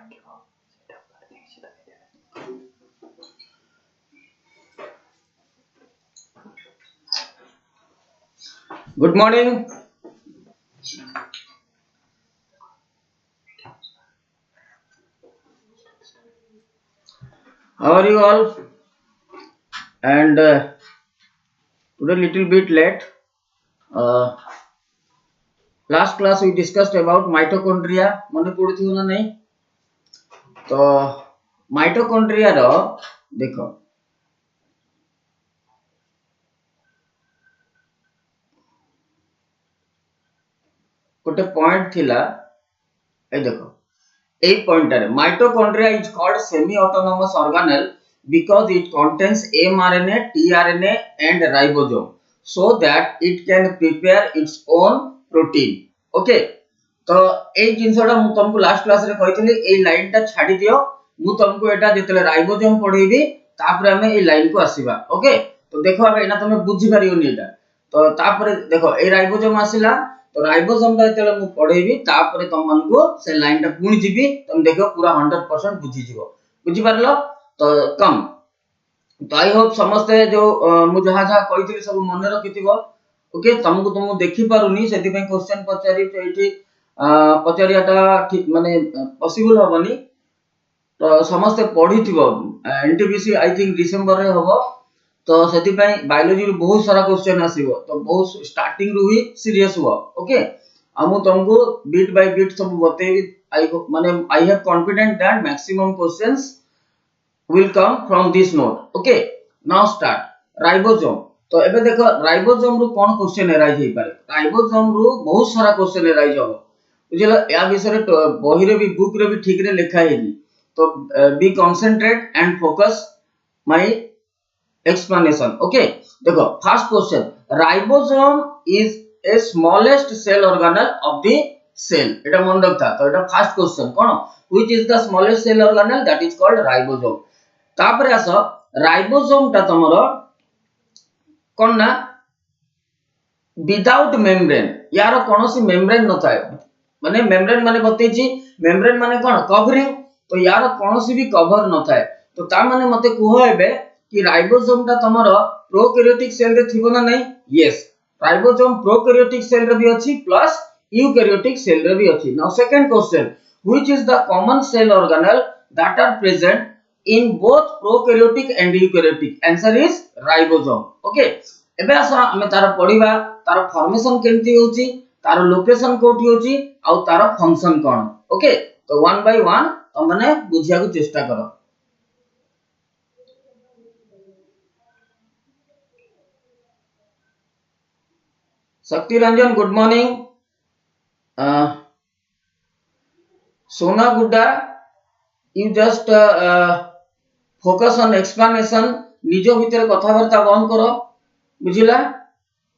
Good morning. How are you all? And today little bit late. Last class we discussed about mitochondria. मने पढ़ी ना नहीं? तो mitochondria रो देखो गोटे पॉइंट थिला ए देखो ए pointer mitochondria is called semi autonomous organelle because it contains mRNA, tRNA and ribosome so that it can prepare its own protein. Okay, तो ए जिनसटा मु तुमको लास्ट क्लास रे कहितली ए लाइन टा छाडी दियो मु तुमको एटा जेतले राइबोसोम पढेबी तापर हमें ए लाइन को आसीबा. ओके, तो देखो अब एना तुम बुझी परियोनी एटा. तो तापर देखो ए राइबोसोम आसीला तो राइबोसोम टा जेतले मु पढेबी तापर तुम मन को से लाइन टा पुणी जिबी तुम देखो पूरा 100% बुझी जिवो. बुझी पारलो तो कम. तो आई होप समस्त जो मु जहा जहा कहितली सब मन रखिथिबो. ओके, तुमको तुम देखि पारुनी सेति पे क्वेश्चन पचारि तो एठी पचारियाटा ठीक माने पॉसिबल होबनी. तो समस्त पढ़ी थिबो एनटीपीसी आई थिंक डिसेंबर रे होबो. तो सेति पे बायोलॉजी रो बहुत सारा क्वेश्चन आसीबो तो बहुत स्टार्टिंग रु ही सीरियस हुआ. ओके, हमु तुमको बीट बाय बीट सब बतेबी. आई माने I have confident that maximum questions will come from this note. Okay, now start ribosome. तो एबे देखो राइबोसोम रो कोन क्वेश्चन एराइज हे पारे. राइबोसोम रो बहुत सारा क्वेश्चन एराइज हो बुझिला. या विषय बही रे भी बुक रे भी ठीक रे लिखा हेनी. तो be concentrate and focus my explanation. Okay, देखो first question ribosome is a smallest cell organelle of the cell. एटा मन रखता. तो एटा फर्स्ट क्वेश्चन कोन which is the smallest cell organelle that is called ribosome. तापर आस राइबोसोम ता तमरो कोन ना विदाउट मेम्ब्रेन. यार कोनोसी मेम्ब्रेन न थाए. माने मेम्ब्रेन माने बतेची मेम्ब्रेन माने कोन कवरिंग. तो यार कोनोसी भी कवर न थाए. तो ता माने मते कुहो हेबे कि राइबोसोम ता तमरो प्रोकैरियोटिक सेल रे थिबो ना नहीं. यस, राइबोसोम प्रोकैरियोटिक सेल रे भी अछि प्लस यूकैरियोटिक सेल रे भी अछि. Now second question which is the common cell organelle that are present in both prokaryotic and eukaryotic. Answer is ribosome. Okay, एबे आसा हमें तार पढिबा तार फॉर्मेशन केमती होची, तार लोकेशन कोठी होची आ तार फंक्शन कोन. ओके, तो वन बाय वन हम माने बुझिया को चेष्टा करो. शक्ति रंजन गुड मॉर्निंग. सोना गुड्डा you just focus on explanation. निजो भीतर कथा वार्ता बंद करो बुझिला.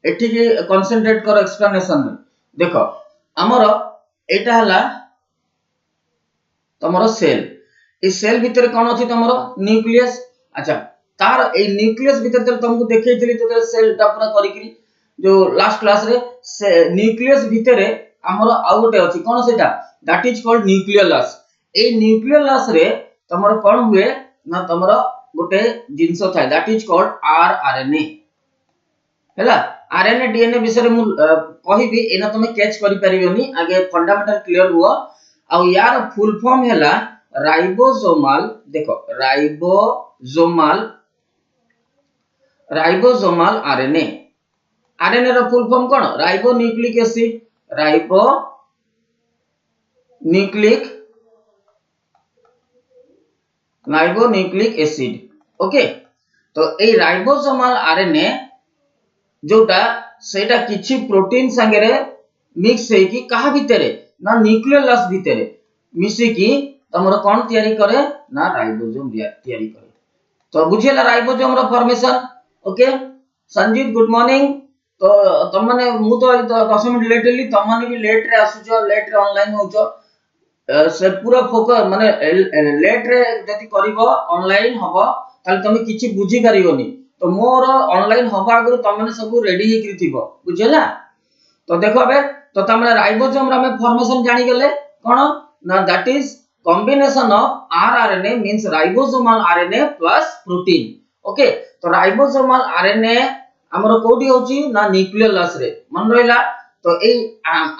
एठी की कंसंट्रेट करो एक्सप्लेनेशन में. देखो हमर एटा हला तमरो सेल. ए सेल भीतर कोन अछि तमरो न्यूक्लियस. अच्छा, तार ए न्यूक्लियस भीतर त तुमको देखैतली तो सेल टा पूरा करिकरी जो लास्ट क्लास रे से न्यूक्लियस भीतर हमर आउ गोटे अछि कोन सेटा that is called nucleus. A nucleus रे तमरो कोन हुए ना तमरो गोटे जिंस थाय दैट इज कॉल्ड आरआरएनए. हैला आरएनए डीएनए विषय मु कहिबी एना तुम कैच करि परियोनी. आगे फंडामेंटल क्लियर हुआ. आ यार फुल फॉर्म हैला राइबोसोमल. देखो राइबोसोमल आरएनए. आरएनए रो फुल फॉर्म कोन ribonucleic acid. Ribonucleic acid. Okay, तो ए राइबोसोमल आरएनए जोटा सेटा किछि प्रोटीन संगे रे मिक्स हे कि कहा भीतर ना न्यूक्लियस भीतर मिसी कि तमरो कोन तयारी करे ना राइबोसोम तयारी करे. तो बुझिला राइबोसोम रो formation. Okay, Sanjeet good morning. तो तुम माने मु तो 10 मिनिट लेट हेली. तुम माने भी लेट रे आसुचो, लेट रे ऑनलाइन होचो. से पूरा फोकस माने लेट रे जति करबो ऑनलाइन हबो ताले तुम किछि बुझी परियोनी. तो मोर ऑनलाइन हबा अगर तुम माने सब रेडी हे थिबो बुझला. तो देखो बे तो तुम राइबोसोम रे फॉर्मेशन जानि गेले कोन ना that is combination of rRNA means ribosomal RNA plus protein. Okay तो ribosomal RNA हमरो कोडी होची ना न्यूक्लियस रे मन रहिला तो ए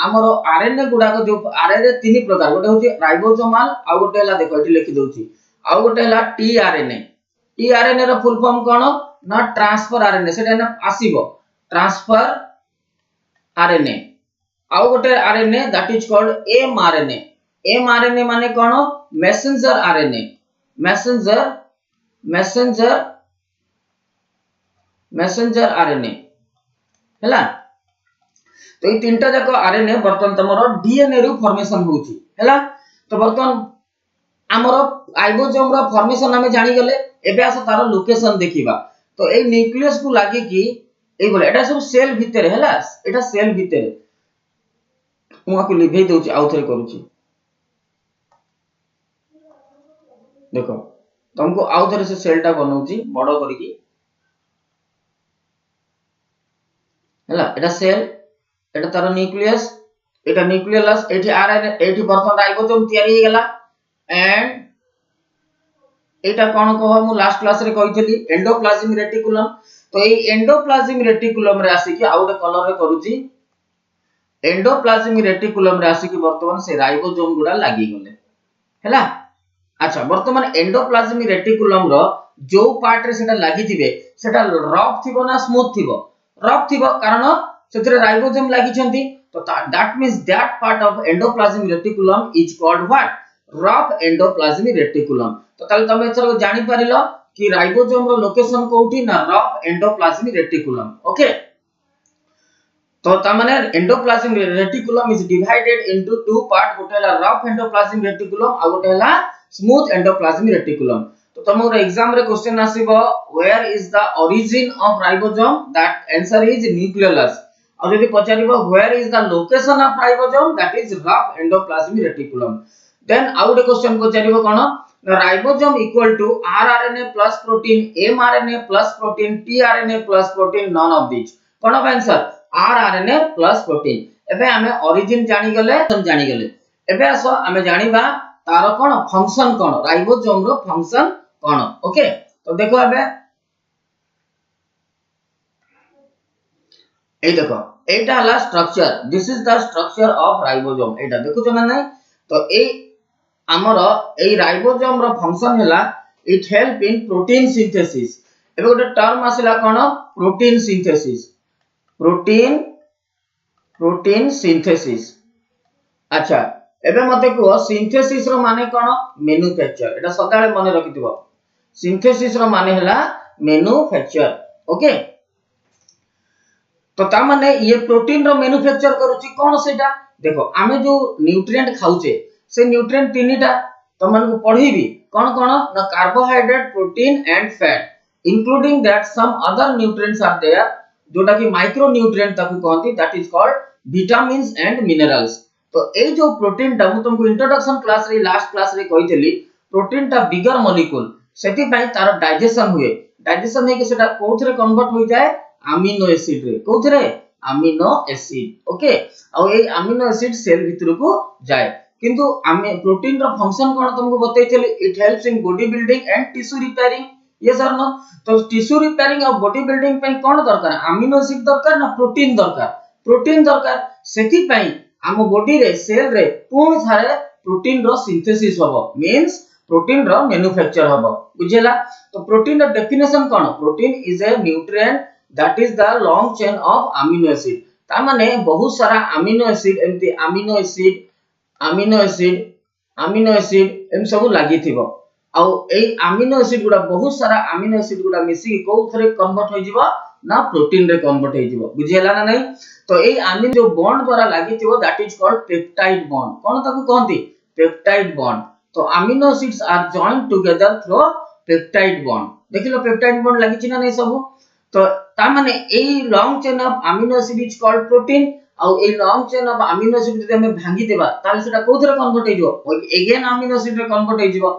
हमरो RNA गुडा को जो RNA तीन प्रकार गोटे होची राइबोसोमल आ गोटे हला देखो एठी लिखि दउची आ गोटे हला tRNA tRNA रो फुल फॉर्म कोन ना ट्रांसफर RNA सेटा ना आसीबो ट्रांसफर RNA आ गोटे RNA that is called mRNA mRNA माने कोन मैसेंजर RNA मैसेंजर RNA हला तो ये तीनटा जाको आरएनए बर्तन तमरो डीएनए रू फॉर्मेशन होउची हैला तो बर्तन हमरो राइबोसोम रो फॉर्मेशन हमें जानि गले एबे आस तारो लोकेशन देखिबा तो ए न्यूक्लियस को लागी कि ए बोले एटा सब सेल भीतर हैला एटा सेल भीतर हुआ को लिभे दउची आउथरे करूची देखो तुमको आउथरे से सेलटा बनउची बडो करिकी हैला एटा सेल एटा तार न्यूक्लियस एटा न्यूक्लियस एठी आरएनए एठी बर्तन राइबोसोम तयारी हे गेला एंड एटा कोन कह मु लास्ट क्लास रे कहितली एंडोप्लाज्मिक रेटिकुलम तो ए एंडोप्लाज्मिक रेटिकुलम रे आसी कि आउट कलर रे करूची एंडोप्लाज्मिक रेटिकुलम रे आसी कि वर्तमान से राइबोसोम गुडा लागि गले हैला अच्छा वर्तमान एंडोप्लाज्मिक रेटिकुलम रो जो पार्ट रे सेटा लागि थिबे सेटा रफ थिबो ना स्मूथ थिबो रफ थिबो कारण सेतरे राइबोसोम लागि छंती तो that means that part of endoplasmic reticulum is called what rough endoplasmic reticulum तो ताले तमे एथर जानि परिलो कि राइबोसोम रो लोकेशन कोठी ना रफ एंडोप्लाज्मिक रेटिकुलम ओके तो ता माने endoplasmic reticulum is divided into two part गोटेला रफ एंडोप्लाज्मिक रेटिकुलम आ गोटेला स्मूथ एंडोप्लाज्मिक रेटिकुलम तो तमरो एग्जाम रे क्वेश्चन आसीबो where is the origin of ribosome that answer is nucleus और यदि पचारिबो where is the location of ribosome that is rough endoplasmic reticulum then out question पचारिबो कोन ribosome equal to rRNA plus protein mRNA plus protein tRNA plus protein none of this cone answer rRNA plus protein एबे हमें origin जानि गले एबे आसो हमें जानिबा तार कोन फंक्शन कोन राइबोसोम रो फंक्शन कोन ओके तो देखो एबे ए देखो एटा हला structure this is the structure of ribosome एटा देखो छ ना नहीं तो ए हमरो ए राइबोसोम रो फंक्शन हला it help in protein synthesis एबे गोटे टर्म आसिला कोन प्रोटीन सिंथेसिस अच्छा एबे मते को सिंथेसिस रो माने कोन मैन्युफैक्चर एटा सदाळे मने रखिथिबो सिंथेसिस रो माने हला मैन्युफैक्चर ओके तो ता माने ये प्रोटीन रो मैन्युफैक्चर करूची कोन सेटा देखो आमे जो न्यूट्रिएंट खाउचे से न्यूट्रिएंट तीनटा तो मन को पढीबी कोन कोन ना carbohydrate protein and fat including that some other nutrients are there जोटा कि माइक्रो न्यूट्रिएंट ताकू कहंती that is called vitamins and minerals तो ए जो प्रोटीन टा मु तुमको इंट्रोडक्शन क्लास रे लास्ट क्लास रे कहितली प्रोटीन टा बिगर मॉलिक्यूल सेति पई तार डाइजेशन हे कि सेटा कोथरे कन्वर्ट होई जाय अमीनो एसिड रे कोथरे अमीनो एसिड ओके आ ए अमीनो एसिड सेल भीतर को जाय किंतु आमे प्रोटीन रो फंक्शन कोन तुमको बतैतली it helps in body building and tissue repairing yes और नो तो टिश्यू रिपेयरिंग और बॉडी बिल्डिंग पई कोन दरकार अमीनो एसिड दरकार ना प्रोटीन दरकार सेति पई हम बॉडी रे सेल रे पूर्ण थारे प्रोटीन रो सिंथेसिस होबो मींस प्रोटीन रो मैन्युफैक्चर होबो बुझेला तो प्रोटीन रो डेफिनेशन कोन protein is a nutrient that is the long chain of amino acid ता माने बहुत सारा अमीनो एसिड एमती अमीनो एसिड एम सब लागि थिबो आ ए अमीनो एसिड गुडा बहुत सारा अमीनो एसिड गुडा मिसी को थरे कन्वर्ट होई जिवो ना प्रोटीन रे कन्वर्ट होई जिवो बुझेला ना नहीं तो ए अमीनो जो बॉन्ड द्वारा लागि थिबो that is called peptide bond कोन ताकू कहंती पेप्टाइड बॉन्ड तो amino acids are joined together through peptide bond देखिलो पेप्टाइड बॉन्ड लागि छिना नहीं सब तो ता माने a long chain of amino acid is called protein आ a long chain of amino acid जदि हमें भांगी देबा ताले सेटा कोथरे कन्वर्ट होई जिवो अगेन अमीनो एसिड रे कन्वर्ट होई जिवो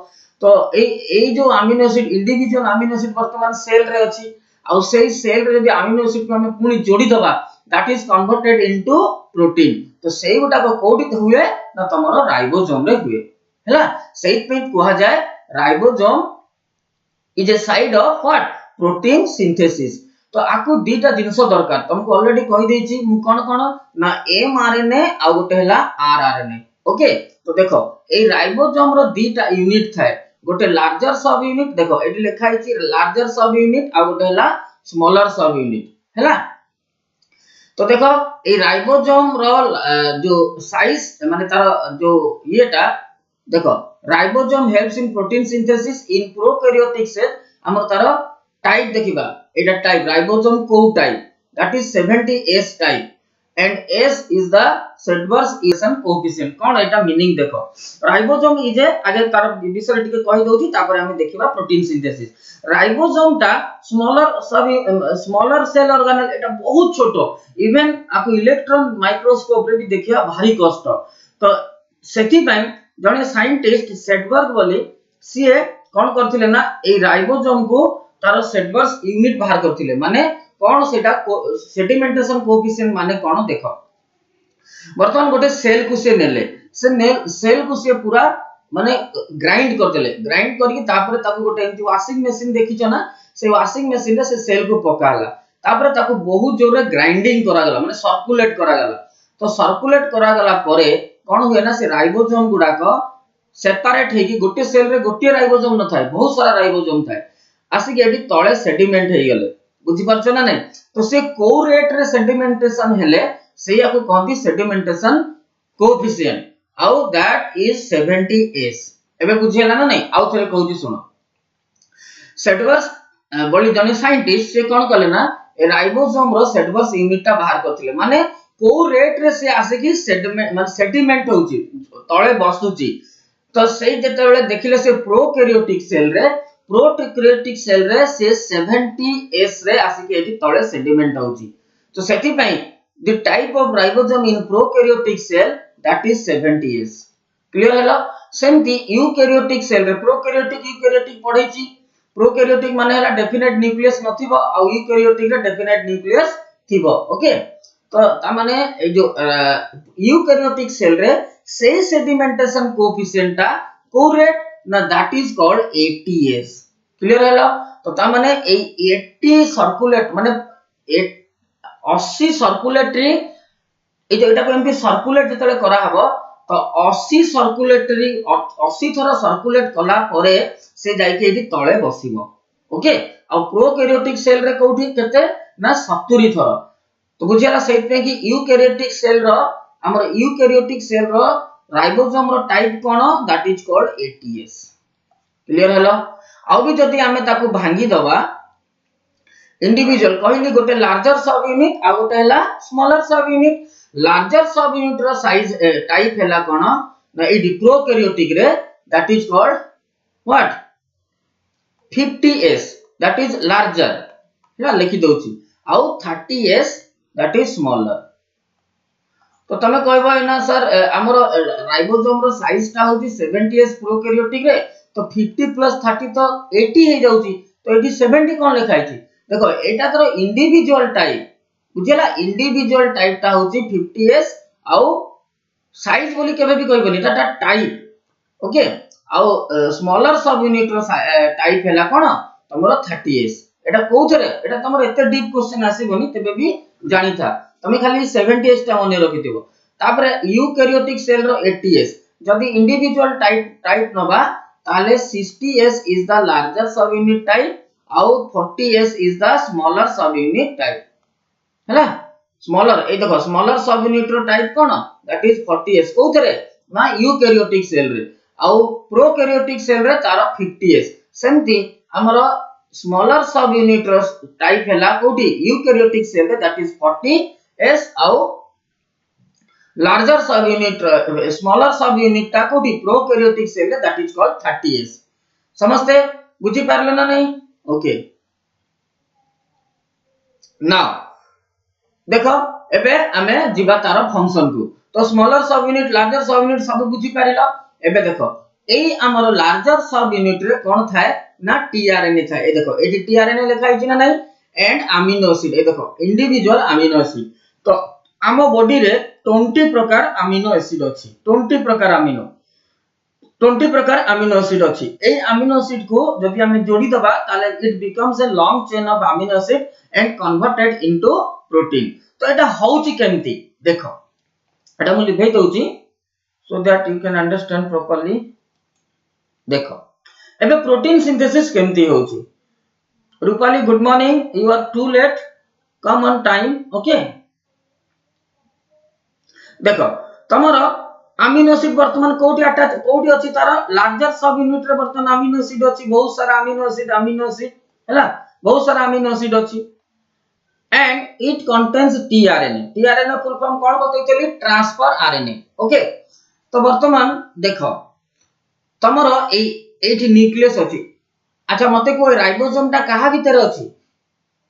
तो ए जो amino acid individual amino acid वर्तमान सेल रे अछि आ सेई सेल रे जदि अमीनो एसिड को हमें पुनी जोड़ी दबा that is converted into protein तो सेई गोटा को कोडी हुए ना तमरो राइबोसोम रे हुए हैला सेही पे कुहा जाय ribosome is A side of what protein synthesis. तो आकु दीटा जिंस दरकार तुमको ऑलरेडी कहि देछि मु कोन कोन ना एमआरएनए आ गोटे हला आरआरएनए। ओके तो देखो ए राइबोसोम रो दीटा यूनिट थाए गोटे लार्जर सब यूनिट देखो एटी लिखा हिची लार्जर सब यूनिट आ गोटे हला स्मॉलर सब यूनिट हैला। तो देखो ए राइबोसोम रो जो साइज माने तार जो येटा देखो ribosome helps in protein synthesis in prokaryotic cell हमर तार टाइप देखिबा एटा टाइप राइबोसोम को type that is 70S type and S is the Sedgwick's equation coefficient कोन एटा मीनिंग देखो राइबोसोम इज ए आगे तार विषय टिके कहि दोछि तापर हम देखिबा प्रोटीन सिंथेसिस। राइबोसोम टा स्मॉलर सेल ऑर्गेनेल एटा बहुत छोटो इवन आपको इलेक्ट्रॉन माइक्रोस्कोप रे भी देखिया भारी कष्ट। तो सेथि पय जने साइंटिस्ट सेडबर्ग बोली सीए कोन करथिले ना ए राइबोसोम को तार सेडबर्ग यूनिट बाहर करथिले माने कोन सेटा सेडिमेंटेशन कोएफिशिएंट माने कोन देखो वर्तमान गोटे सेल को से नेले सेल को से पूरा माने ग्राइंड कर देले ग्राइंड करके तापर ताको गोटे एंती वाशिंग मशीन देखिछ ना से वाशिंग मशीन रे से सेल को पकाला तापर ताको बहुत जोर रे ग्राइंडिंग करा गला माने सर्कुलेट करा गला। तो सर्कुलेट करा गला परे कोन हुए ना से राइबोसोम गुडा को सेपरेट हे कि गोटे सेल रे गोटे राइबोसोम न थाए बहुत सारा राइबोसोम थाए आसी के एडी तळे सेडिमेंट हे गेले बुझी परछो ना नै। तो से को रेट रे सेडिमेंटेशन हेले सेया को कहती सेडिमेंटेशन कोएफिशिएंट आउ दैट इज 70S। एबे बुझियला ना नै आउ थरे कहूची सुनो सेडवर्स बोली जने साइंटिस्ट से कोन कले ना ए राइबोसोम रो सेडवर्स यूनिट टा बाहर करथिले माने को रेट रे से आसे कि सेडिमेंट माने सेडिमेंट होची तळे बसुची। तो सेई जेते बेले देखिले से प्रोकैरियोटिक सेल रे से 70S रे आसी के एठी तळे सेडिमेंट होची। तो सेठी पई the type of ribosome in prokaryotic cell that is 70S clear हैला। सेमती यूकैरियोटिक सेल रे प्रोकैरियोटिक यूकैरियोटिक पढैची प्रोकैरियोटिक माने हैला डेफिनेट न्यूक्लियस नथिबो आ यूकैरियोटिक रे डेफिनेट न्यूक्लियस थिबो। ओके तो ता माने ए जो यूकैरियोटिक सेल रे से सेडिमेंटेशन कोएफिशिएंट ता को रेट ना that is called 80S clear हैला। तो ता माने ए 80 सर्कुलेट माने 80 सर्कुलेटरी ए जो एटा को एमपी सर्कुलेट जतले करा हबो तो 80 सर्कुलेटरी 80 थरा सर्कुलेट कला परे से जाई के एठी तळे बसिबो। ओके आ प्रोकैरियोटिक सेल रे कोठी केते ना 70 थरा। तो बुझियाला सेट पे कि यूकैरियोटिक सेल रो हमर यूकैरियोटिक सेल रो राइबोसोम रो टाइप कोन that is called 80S clear हैला। आउ भी जदी हमें ताको भांगी दबा इंडिविजुअल कहली गोटे लार्जर सब यूनिट आ गोटे हला smaller subunit. Larger subunit रो साइज टाइप हला कोन ना ए प्रोकैरियोटिक रे that is called what 50S that is larger हला लिखि दोछि आउ 30S दैट इज स्मॉलर। तो तमे कहबो ना सर हमर राइबोसोम रो साइज ता होछि 70S प्रोकैरियोटिक रे तो 50 प्लस 30 तो 80 हे जाउची तो एटी 70 कोन लिखाई छी देखो एटा तो इंडिविजुअल टाइप बुझिला इंडिविजुअल टाइप ता होची 50S आउ साइज बोली केबे भी कहबोनी एटा टाइप। ओके आउ स्मॉलर सब यूनिट रो टाइप हैला कोन तमरो 30S एटा कोथरे एटा तमरो एते डीप क्वेश्चन आसीबोनी तबे भी जानि था तमे खाली 70S टा मने रखिथिबो। तापरे यूकैरियोटिक सेल रो 80S जदी इंडिविजुअल टाइप नबा ताले 60S is the larger subunit type आउ 40S is the smaller subunit type हैला। स्मॉलर ए देखो स्मॉलर सबयूनिट रो टाइप कोन दैट इज 40S कोथरे ना यूकैरियोटिक सेल रे आउ प्रोकैरियोटिक सेल रे तार 50S। सेमती हमरो स्मॉलर सबयूनिट रो टाइप हैला कोठी यूकैरियोटिक सेल रे दैट इज 40S आउ लार्जर सब यूनिट स्मॉलर सब यूनिट ता कोठी prokaryotic cell that is called 30S। समझते बुझी पारले ना नहीं। ओके नाउ देखो एबे हमें जीवा तार फंक्शन को तो स्मॉलर सब यूनिट लार्जर सब यूनिट सब बुझी पारिलो। एबे देखो एई हमर लार्जर सब यूनिट रे कोन थाए ना टीआरएनए थाए ए देखो एटी टीआरएनए लिखाई छी ना नहीं एंड अमीनो एसिड ए देखो इंडिविजुअल अमीनो एसिड। तो आम बॉडी रे 20 प्रकार अमीनो एसिड अछि 20 प्रकार अमीनो 20 प्रकार अमीनो एसिड अछि ए अमीनो एसिड को जदि हम जोड़ी दबा ताले it becomes a long chain of amino acid and converted into protein तो एटा होउची केमती देखो एटा मु लिखै दउची so that you can understand properly देखो एबे प्रोटीन सिंथेसिस केमती होउची Rupali good morning you are too late come on time okay देखो तमरो अमीनो एसिड वर्तमान कोठी अटैच कोठी अछि तार लार्जर सब यूनिट रे वर्तमान अमीनो एसिड अछि बहुत सारा अमीनो एसिड हैला बहुत सारा अमीनो एसिड अछि and it contains tRNA full form कोन बतैतली ट्रांसफर आरएनए ओके तो वर्तमान देखो तमरो एठी न्यूक्लियस अछि अच्छा मते को राइबोसोम ता कहा भीतर अछि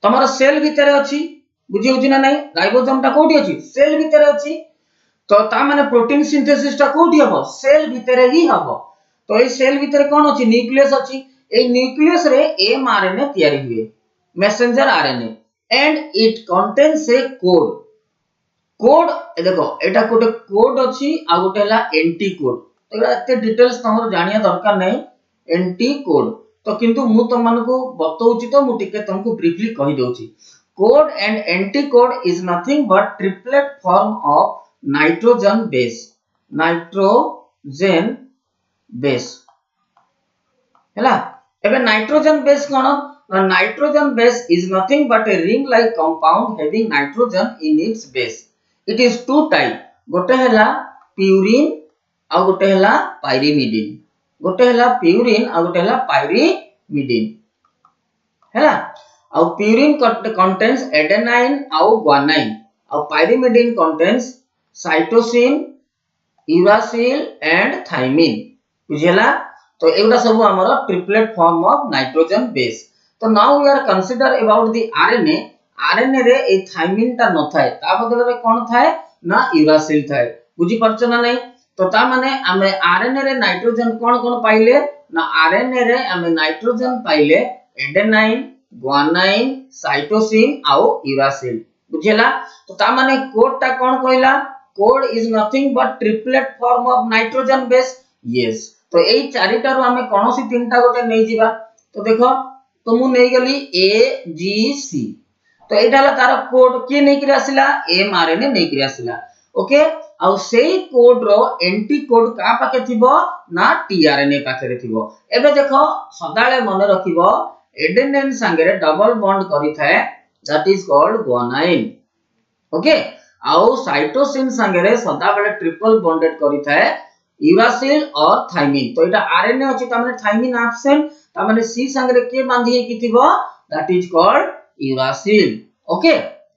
तमरो सेल भीतर अछि बुझि होछि ना नै राइबोसोम ता कोठी अछि सेल भीतर अछि तो ता माने प्रोटीन सिंथेसिस ता कोठी हबो सेल भितरे ही हबो तो ए सेल भितरे कोन अछि न्यूक्लियस अछि ए न्यूक्लियस रे एमआरएनए तयारी हुए messenger RNA and it contains A code देखो एटा कोटे कोड अछि आ गोटे हला एंटी कोड तो एते डिटेल्स तमरो जानिया दरकार नै एंटी कोड तो किंतु मु तम मानको बतौछि तो मु टिके तुमको ब्रीफली कहि दउछि code and anticode is nothing but triplet form of nitrogen base हैला एबे नाइट्रोजन बेस कोन nitrogen base is nothing but a ring like compound having nitrogen in its base it is two type गोटे हैला purine आ गोटे हैला पाइरिमिडिन गोटे हैला purine आ गोटे हैला पाइरिमिडिन हैला आ प्यूरिन कंटेन्स एडेनाइन आ ग्वानाइन आ pyrimidine contains cytosine uracil and thymine बुझिला तो एगुडा सब हमर triplet form of nitrogen base तो now we are consider about the RNA रे ए थाइमिन ता न थाए ता बदल रे कोन थाए ना यूरासिल थाए बुझि परछ ना नै तो ता माने हमें आरएनए रे नाइट्रोजन कोन पाइले ना आरएनए रे हमें नाइट्रोजन पाइले एडेनाइन ग्वानाइन साइटोसिन आ यूरासिल बुझिला तो ता माने कोड ता कोन कहला code is nothing but triplet form of nitrogen base yes तो एई चारिटा रो हमें कोनोसी तीनटा गोटे नै जिबा तो देखो तो मु नै गली ए जी सी तो एटा ला तार कोड के नै कि आसिला एमआरएनए नै कि आसिला ओके आ सेई कोड रो एंटी कोड का पाके थिबो ना टीआरएनए पाके थिबो एबे देखो सदाळे मन रखिबो एडेनाइन संगे डबल बॉन्ड करि थाए that is called guanine okay आउ साइटोसिन संगे रे सदा बेले ट्रिपल बॉन्डेड करि थाए यूरासिल और थाइमिन तो एटा आरएनए अछि त माने थाइमिन एब्सेंट त माने सी संगे रे के बांधी कि थिबो that is called uracil okay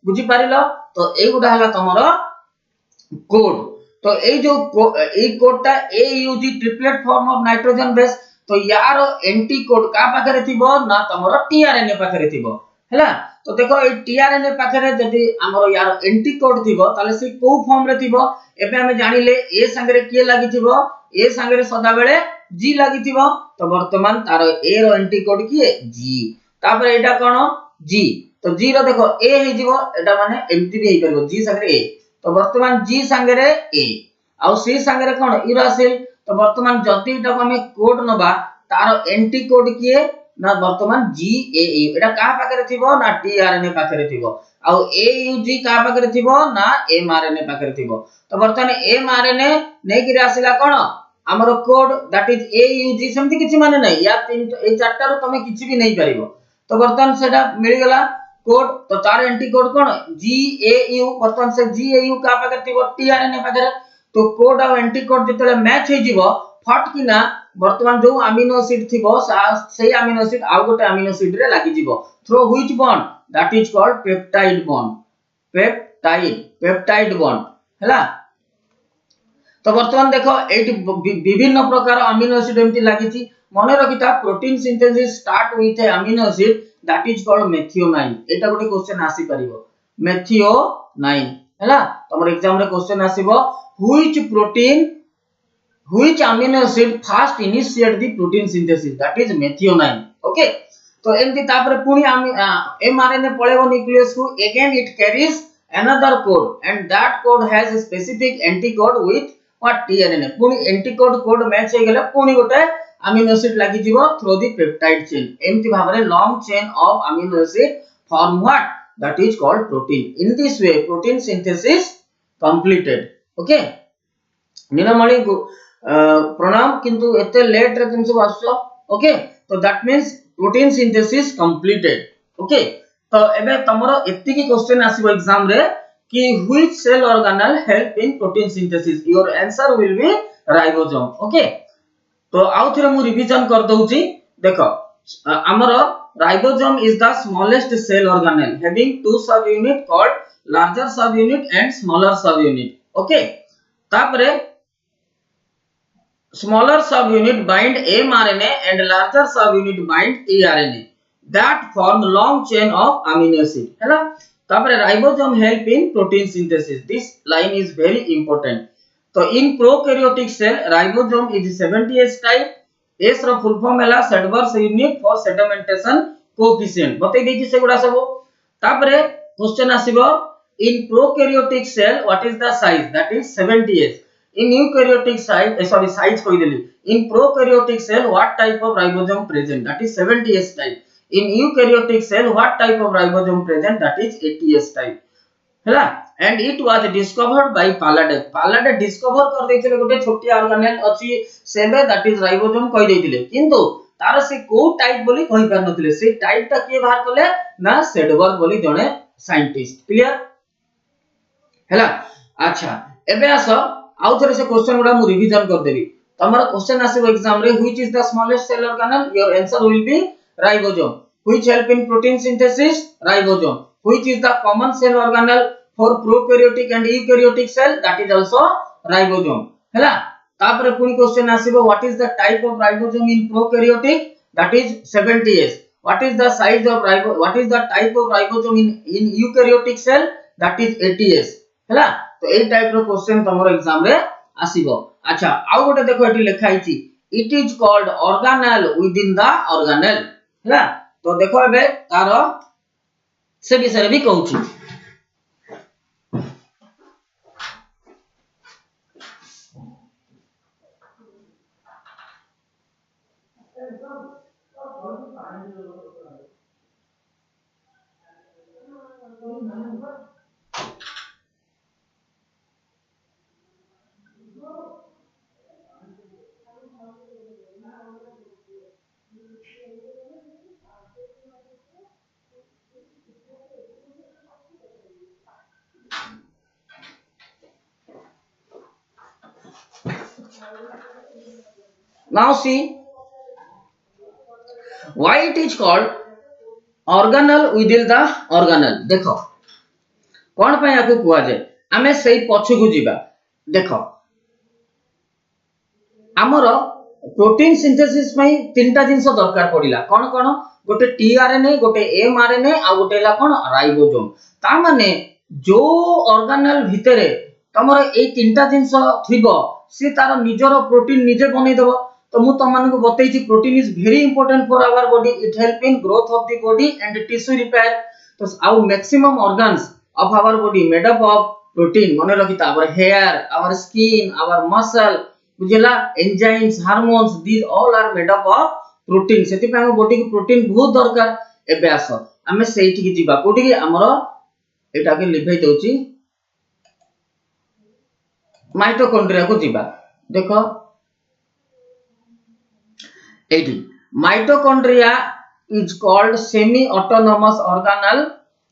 बुझी पारिलो तो एगुडा हला तमरो कोड तो ए जो ए कोड ता AUG triplet form of nitrogen base तो यार एंटी कोड का पाखरे थिबो ना तमरो टीआरएनए पाखरे थिबो हैला तो देखो ए टीआरएनए पाखरे जदी हमरो यार एंटी कोड थिबो ताले से को फॉर्म रे थिबो एबे हमें जानिले ए संगे के लागि थिबो ए संगे सदा बेले जी लागि थिबो तो वर्तमान तार ए रो एंटी कोड किए जी तापर एटा कोन जी तो जी रो देखो ए हे जिवो एटा माने एमटी भी हे परबो जी संगे ए तो वर्तमान जी संगे रे ए आ सी संगे रे कोन यूरासिल तो वर्तमान जति एटा हमें कोड नबा तार एंटी कोड किए ना वर्तमान जी ए यू एटा का पाखरे थिबो ना टीआरएनए पाखरे थिबो आ ए यू जी का पाखरे थिबो ना एमआरएनए पाखरे थिबो तो वर्तमान एमआरएनए नै कि आसिला कोन हमरो code that is A U G सेमति किछि माने नै या तीन ए चारटा रो तमे किछि भी नै परिबो तो वर्तमान सेटा मिल गेला कोड तो तार एंटी कोड कोन जी ए यू वर्तमान से जी ए यू का पाखरे थिबो टीआरएनए पाखरे तो कोड और एंटी कोड जतले मैच हे जिवो फट किना वर्तमान जो अमीनो एसिड थिबो से अमीनो एसिड आ गोटे अमीनो एसिड रे लागि जिवो through which bond that is called peptide bond हैला तो वर्तमान देखो एटी विभिन्न प्रकार अमीनो एसिड एमति लागिची मने रखिता protein synthesis start with a amino acid that is called methionine एटा गोटे क्वेश्चन आसी परिबो मेथिओनाइन हैला तमर एग्जाम रे question आसीबो which amino acid first initiate the protein synthesis that is methionine okay तो एमती तापर पुनी mRNA पळेबो न्यूक्लियस को again it carries another code and that code has a specific anticode with what tRNA पुनी एंटीकोड code match हे गेले पुनी गोटे amino acid लागि जीवो थ्रू द पेप्टाइड चेन एमति भाबरे long chain of amino acid form what that is called protein. In this way protein synthesis completed. Okay, निरमणि प्रणाम किंतु एते लेट रे तुम सब आसो. ओके, तो that means protein synthesis completed. Okay, तो एबे तमरो एति की क्वेश्चन आसीबो एग्जाम रे कि which cell organelle help in protein synthesis. Your answer will be ribosome. Okay, तो आउ थरे मु रिवीजन कर दउची. देखो हमरो ribosome is the smallest cell organelle having two subunit called larger subunit and smaller subunit. Okay, तापरे smaller subunit bind mRNA and larger subunit bind tRNA that form long chain of amino acid. हैला, तापरे ribosome help in protein synthesis. This line is very important. तो in prokaryotic cell ribosome is 70S type. S रो full form हैला Svedberg unit for sedimentation coefficient बतै देछि से गुडा सब. तापरे क्वेश्चन आसीबो in prokaryotic cell what is the size that is 70S. In eukaryotic size कोइ देली. In prokaryotic cell what type of ribosome present that is 70S type. In eukaryotic cell what type of ribosome present that is 80S type. हैला, and it was discovered by Palade. Palade discover कर देथिले गोटे छोटी organelle अछि सेबे that is ribosome कहि देथिले, किंतु तार से को टाइप बोली कहि पार नथिले. से टाइप ता के बाहर कले ना सेडवर्ग बोली जने साइंटिस्ट. क्लियर हैला. अच्छा, एबे आसो आउ थरे से क्वेश्चन गुडा मु रिवीजन कर देबी. तमरा क्वेश्चन आसीबो एग्जाम रे which is the smallest cell organelle. Your answer will be ribosome. Which help in protein synthesis ribosome. Which is the common cell organelle for prokaryotic and eukaryotic cell that is also ribosome. हैला, तापरे पुनी question आसीबो what is the type of ribosome in prokaryotic that is 70S. What is the size of what is the type of ribosome in eukaryotic cell that is 80S. हैला, तो ए type रो question तमरो exam रे आसीबो. अच्छा, आउ गोटे देखो एटी लिखा हिची it is called organelle within the organelle. हैला, तो देखो एबे तारो से विषय भी कहूची. Now see why it is called organelle within the organelle. देखो कौन पे याकू कुआ जे आमे सेई पछु को जीवा. देखो हमरो प्रोटीन सिंथेसिस में तीनटा जिंस दरकार पड़िला. कोन कोन गोटे tRNA गोटे mRNA आ गोटे ला कोन राइबोसोम. ता माने जो ऑर्गेनेल भितरे तमरो ए तीनटा जिंस थिबो से तार निजरो प्रोटीन निजे बनै देबो. तो मु तमन को बतै छी protein is very important for our body. It help in growth of the body and tissue repair. तो our maximum organs of our body made up of protein. मने रखिता our hair our skin our muscle बुझिला enzymes hormones these all are made up of protein. सेति पे हम body को protein बहुत दरकार. एबे आसो हमें सेठी की जीवा कोठी की हमरो एटा के लिखै दउची माइटोकॉन्ड्रिया को जीवा. देखो eighty mitochondria is called semi autonomous organelle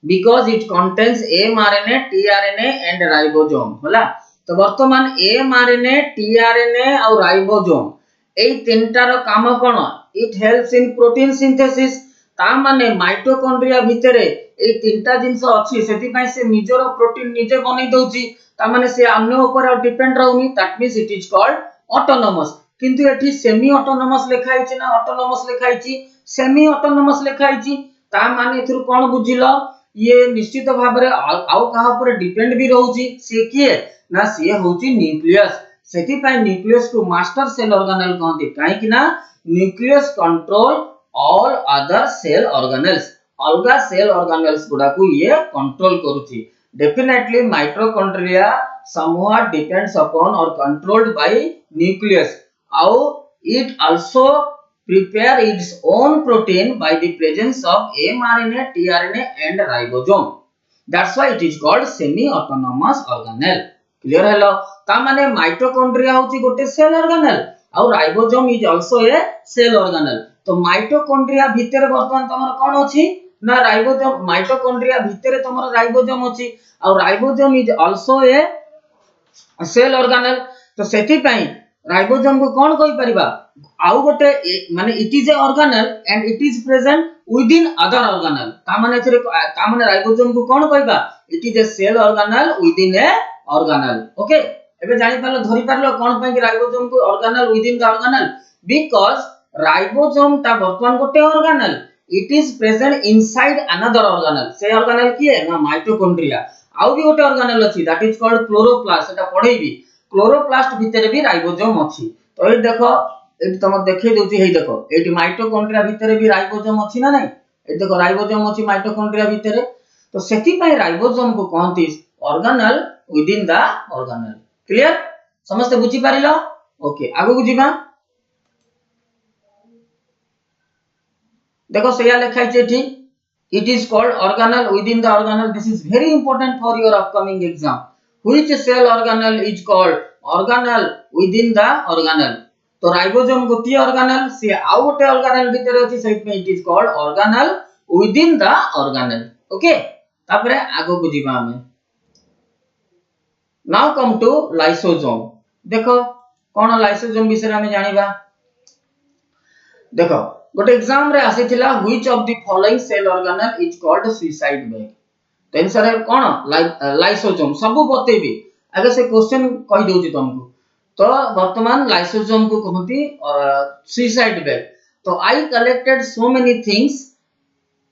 because it contains mRNA, tRNA and ribosome. होला, तो वर्तमान mRNA, tRNA और ribosome ए तीनटा रो काम कोन. it helps in protein synthesis. ता माने माइटोकॉन्ड्रिया भितरे ए तीनटा जिंस अछि सेति पय से निजरो प्रोटीन निजे बनै दउची. ता माने से अन्य ऊपर डिपेंड रहउनी. That means it is called autonomous. किंतु एठी सेमी ऑटोनोमस लिखा हिची ना ऑटोनोमस लिखा हिची. सेमी ऑटोनोमस लिखा हिची ता माने एथुर कोन बुझिलो ये निश्चित भाव रे आउ कहा पर डिपेंड भी रहउची. से किए ना से होची न्यूक्लियस. सेति पय न्यूक्लियस को मास्टर सेल ऑर्गेनेल कहंती. काहे कि ना nucleus control all other cell organelles. अलगा सेल ऑर्गेनेल्स गुडा को ये कंट्रोल करूची. Definitely mitochondria somewhat depends upon or controlled by nucleus. How it also prepare its own protein by the presence of mRNA, tRNA and ribosome. That's why it is called semi-autonomous organelle. Clear hello? ता माने mitochondria होची गोटे cell organelle और ribosome is also a cell organelle. तो mitochondria भितर वर्तमान तमर कोन अछि ना राइबोसोम. माइटोकॉन्ड्रिया भितर तमर राइबोसोम अछि और ribosome is also a cell organelle. तो सेति पई राइबोसोम को कोन कहि परिबा आउ गोटे माने it is a organelle and it is present within other organelle. ता माने राइबोसोम को कोन कहिबा it is a cell organelle within a organelle. Okay एबे जानि पालो धरि पालो कोन पई कि राइबोसोम को organelle within the organelle because ribosome ता वर्तमान गोटे organelle it is present inside another organelle. से ऑर्गेनेल की है ना माइटोकॉन्ड्रिया. आउ भी गोटे ऑर्गेनेल अछि that is called chloroplast. Etah पढैबी chloroplast भितर भी राइबोसोम अछि. तो ए देखो एटी तम देखै दोछि हे देखो एटी माइटोकॉन्ड्रिया भितर भी राइबोसोम अछि ना नै. ए देखो राइबोसोम अछि माइटोकॉन्ड्रिया भितर. तो सेति पई राइबोसोम को कहंती organelle within the organelle. Clear समस्त बुझी पारिलो. ओके आगो बुझीबा. देखो सेया लिखाइ छै एठी it is called organelle within the organelle. This is very important for your upcoming exam. Which cell organelle is called organelle within the organelle? तो राइबोसोम गोटी ऑर्गेनेल से आउ गोटे ऑर्गेनेल भीतर अछि सेट में it is called organelle within the organelle. Okay तापरे आगो बुझीबा हमें. Now come to lysosome. देखो कोन लाइसोसोम विषय हमें जानिबा. देखो गोटे एग्जाम रे आसीथिला which of the following cell organelle is called suicide bag. तो आंसर है कोन लाइसोसोम. सब बतेबी आगे से क्वेश्चन कहि दोछि तुमको. तो वर्तमान लाइसोसोम को कहती सुसाइड बैग. तो I collected so many things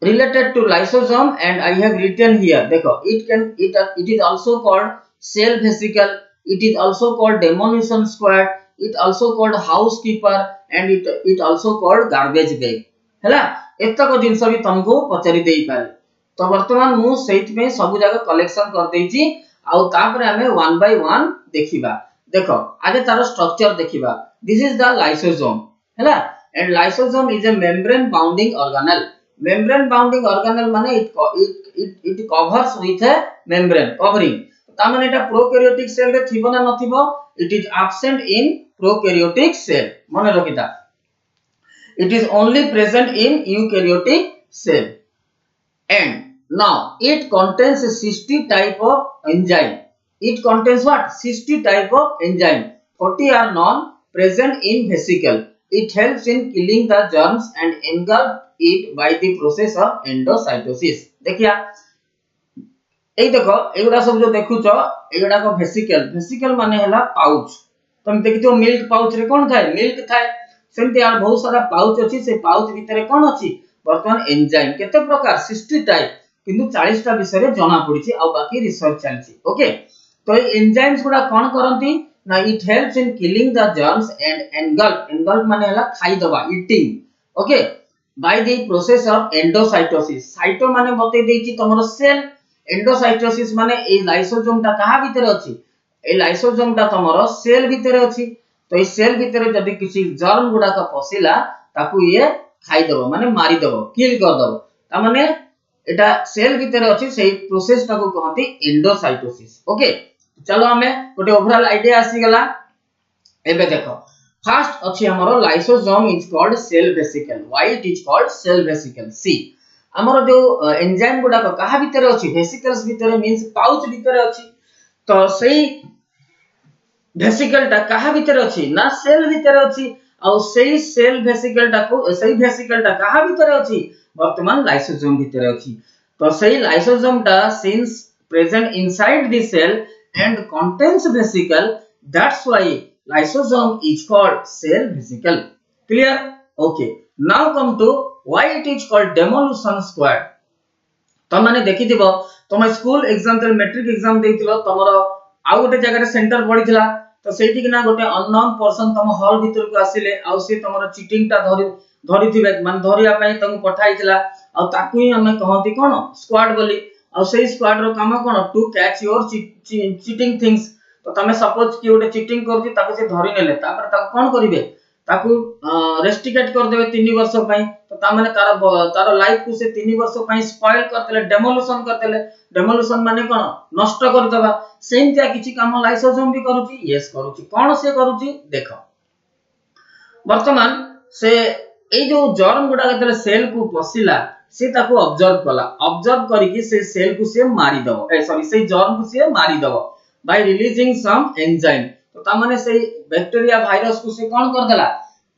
related to lysosome and I have written here. देखो it is also called cell vesicle, it is also called demolition squad, it also called housekeeper and it also called garbage bag. हैला एतक जिंस भी तुमको पचारि देई पारे. तो वर्तमान मु set में सब जगह कलेक्शन कर देछि आउ तापर हमें वन बाय वन देखिबा. देखो आगे तार स्ट्रक्चर देखिबा. दिस इज द लाइसोसोम हैला and lysosome is a membrane bounding organelle. Membrane bounding organelle माने it covers with a membrane covering. ता माने एटा प्रोकैरियोटिक सेल रे थिबो ना नथिबो. It is absent in prokaryotic cell. माने रखिता it is only present in eukaryotic cell and now it contains 60 type of enzyme. It contains what 60 type of enzyme. 40 are non present in vesicle. It helps in killing the germs and engulf it by the process of endocytosis. देखिया ए देखो एगुडा सब जो देखुचो एगुडा को vesicle माने हला pouch. तुम देखितो मिल्क पाउच रे कोन थाए मिल्क थाए. सेमते यार बहुत सारा पाउच अछि. से पाउच भितरे कोन अछि वर्तमान एंजाइम केते प्रकार 60 टाइप किंतु 40 टा विषय रे जणा पड़िछि आ बाकी रिसर्च चलछि. ओके तो ए एंजाइम्स गुडा कोन करंती ना it helps in killing the germs and engulf माने हला खाइ दबा eating. Okay by the process of endocytosis. Cyto माने बते देछि तमरो सेल. एंडोसाइटोसिस माने ए लाइसोसोम ता कहा भितरे अछि. ए लाइसोसोम ता तमरो सेल भितरे अछि. तो इस सेल भितर जदि किसी जर्म गुडा का पसिला ताकू ये खाइ दबो माने मारी दबो किल कर दबो. ता माने एटा सेल भितर अछि सेही प्रोसेस टाको कहंती एंडोसाइटोसिस. ओके चलो हमें गोटे ओवरऑल आईडिया आसी गला. एबे देखो फर्स्ट अछि हमरो lysosome is called cell vesicle. Why it is called cell vesicle. सी हमरो जो एंजाइम गुडा का कहा भितर अछि वेसिकल्स भितर मींस पाउच भितर अछि. तो सेही वेसिकल टा कहा भितर अछि ना सेल भितर अछि और सेही सेल वेसिकल टा को सेही वेसिकल टा कहा भितर अछि वर्तमान लाइसोसोम भितर अछि. तो सेही लाइसोसोम टा since present inside the cell and contains vesicle that's why lysosome is called cell vesicle. Clear? Okay. Now come to why it is called demolition squad. तो माने देखि दिबो तुम स्कूल एग्जाम ते मैट्रिक एग्जाम देथिलो तमरो आ गोटे जगह रे सेंटर पड़िथिला. तो सेठी किना गोटे अननोन पर्सन तम हॉल भीतर को आसीले आ से तमरो चीटिंग टा धरिथिबे माने धरिया पई तंग पठाइथिला आ ताकू ही हमें कहंती कोन स्क्वाड बोली. आ सेही स्क्वाड रो काम कोन to catch your cheating things. तो तमे सपोज कि गोटे चीटिंग करछि ताको से धरि नेले तापर ताको कोन करिवे ताको रेस्ट्रिकेट कर देबे 3 वर्ष पई तो ता माने तार लाइफ को से 3 वर्ष पई स्पॉइल कर देले डेमोलिशन कर देले डेमोलिशन माने कोन नष्ट कर देबा सेमतिया किछि काम लाइसोसोम भी करूछि यस करूछि कोन से करूछि देखो वर्तमान से ए जो जर्म गुडा जतले सेल को पसिला से ताको ऑब्जर्व करिकि से सेल को से मारी दबो सॉरी से जर्म को से मारी दबो बाय रिलीजिंग सम एंजाइम तो ता माने से बैक्टीरिया वायरस को से कोन कर देला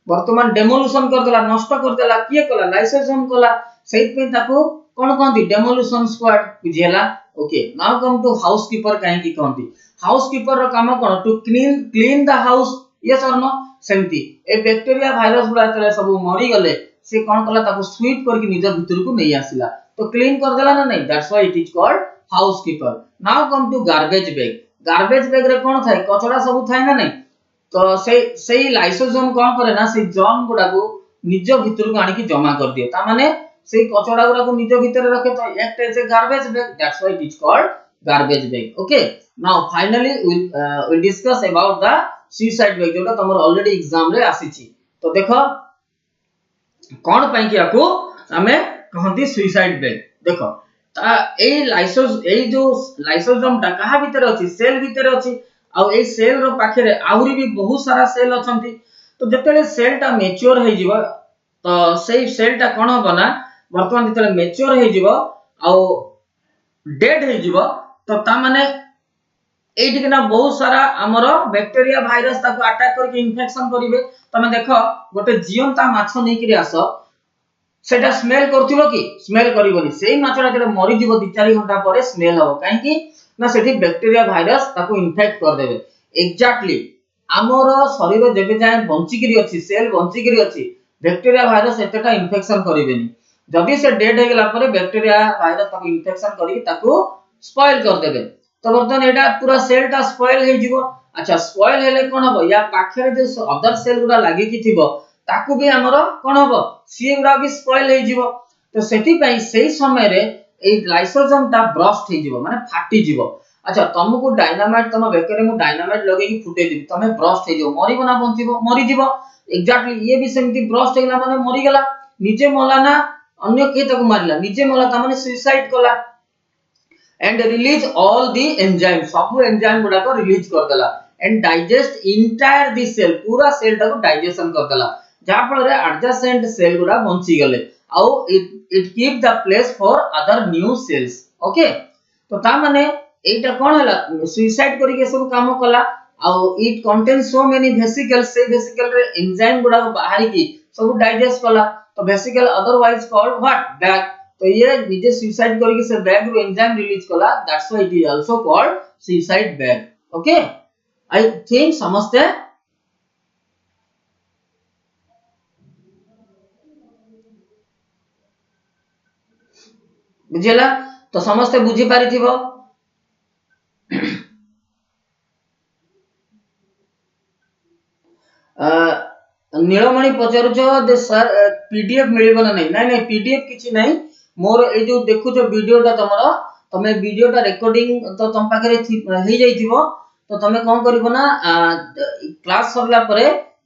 वर्तमान डेमोलिशन कर देला नष्ट कर देला किए कला लाइसोसोम कला सेहि पे ताको कोन कहंती डेमोलिशन स्क्वाड बुझियला okay now come to housekeeper काहे की कहंती हाउसकीपर रो काम कोन to clean the house yes और नो सेमती ए बैक्टीरिया वायरस गुडा तले सब मरी गले से कोन कला ताको स्वीप करके निज भीतर को नहीं आसिला तो क्लीन कर देला ना नहीं that's why it is called housekeeper now come to garbage bag रे कोन थाय कचरा सब थाय ना नहीं तो सेही लाइसोसोम कोन करे ना से जर्म गुडा को निज भीतर को आनी की जमा कर दिए ता माने सेही कचरा गुडा को निज भीतर रखे तो act as a garbage bag that's why it is called garbage bag okay now finally we'll discuss about the suicide bag जोटा तमर ऑलरेडी एग्जाम रे आसी छी तो देखो कोन पई कि आको हमें कहंती सुइसाइड बैग देखो ता ए जो लाइसोसोम ता कहा भीतर अछि सेल भीतर अछि आ ए सेल रो पाखे रे आहुरी भी बहुत सारा सेल अछंती तो जतले सेल ता मैच्योर हे जिवो तो सेही सेल ता कोन बना वर्तमान जतले मैच्योर हे जिवो आ डेड हे जिवो तो ता माने एठी केना बहुत सारा हमरो बैक्टीरिया वायरस ताको अटैक करके इन्फेक्शन करिवे तमे देखो गोटे जीवंता माछ नै कि आसो सेटा स्मेल करथिबो कि स्मेल करिवोनी सेही माछरा जेले मरि जीवो 2-4 घंटा परे स्मेल हो काहे कि ना सेठी बैक्टीरिया वायरस ताको इन्फेक्ट कर देबे एग्जैक्टली हमरो शरीर जेबे जाय बंची करी अछि सेल बंची करी अछि बैक्टीरिया वायरस एतेटा इन्फेक्शन करिवेनी जदी से डेड हे गेला परे बैक्टीरिया वायरस ताको इन्फेक्शन करी ताको स्पॉइल कर देबे तो वर्तमान एटा पूरा सेल टा स्पॉइल हे जिवो अच्छा स्पॉइल हेले कोन हबो या पाखरे जो अदर सेल गुडा लागि कि थिबो ताकू भी हमरो कोन हबो सी गुडा भी स्पॉइल हे जिवो तो सेठी पई सेही समय रे ए लाइसोसोम टा ब्रस्ट हे जिवो माने फाटी जिवो अच्छा तुमको डायनामाइट तम बेकरे मु डायनामाइट लगे कि फुटे दिबी तमे ब्रस्ट हे जिवो मरिबो ना बंचिबो मरि जिवो एग्जैक्टली ये भी सेमती ब्रस्ट हेला माने मरि गेला निजे मला ना अन्य के ताको मारला निजे मला ता माने सुसाइड कला and release all the enzymes सब एंजाइम गुडा को रिलीज कर देला and digest entire the cell पूरा सेल टा को डाइजेशन कर देला जहा फल रे adjacent सेल गुडा बंची गले आउ it keep the place for other new cells okay तो ता माने एटा कोन हला सुसाइड करी के सब काम कला आउ it contains so many vesicles से वेसिकल रे एंजाइम गुडा को बाहरी की सब डाइजेस्ट कला तो vesicle otherwise called what bag तो ये निजे सुसाइड करके से बैग रो एंजाइम रिलीज कला that's why it is also called suicide bag okay I think समझते बुझिला तो समझते बुझी पारि थिबो नीलमणि पचारु छ दे सर पीडीएफ मिलिबो ना नहीं पीडीएफ किछि नहीं मोर ए जो देखु जो वीडियोटा तमरो तमे वीडियोटा रिकॉर्डिंग तो तम पाखरे हे जाइथिबो तो तमे कोन करबो ना क्लास सरला परे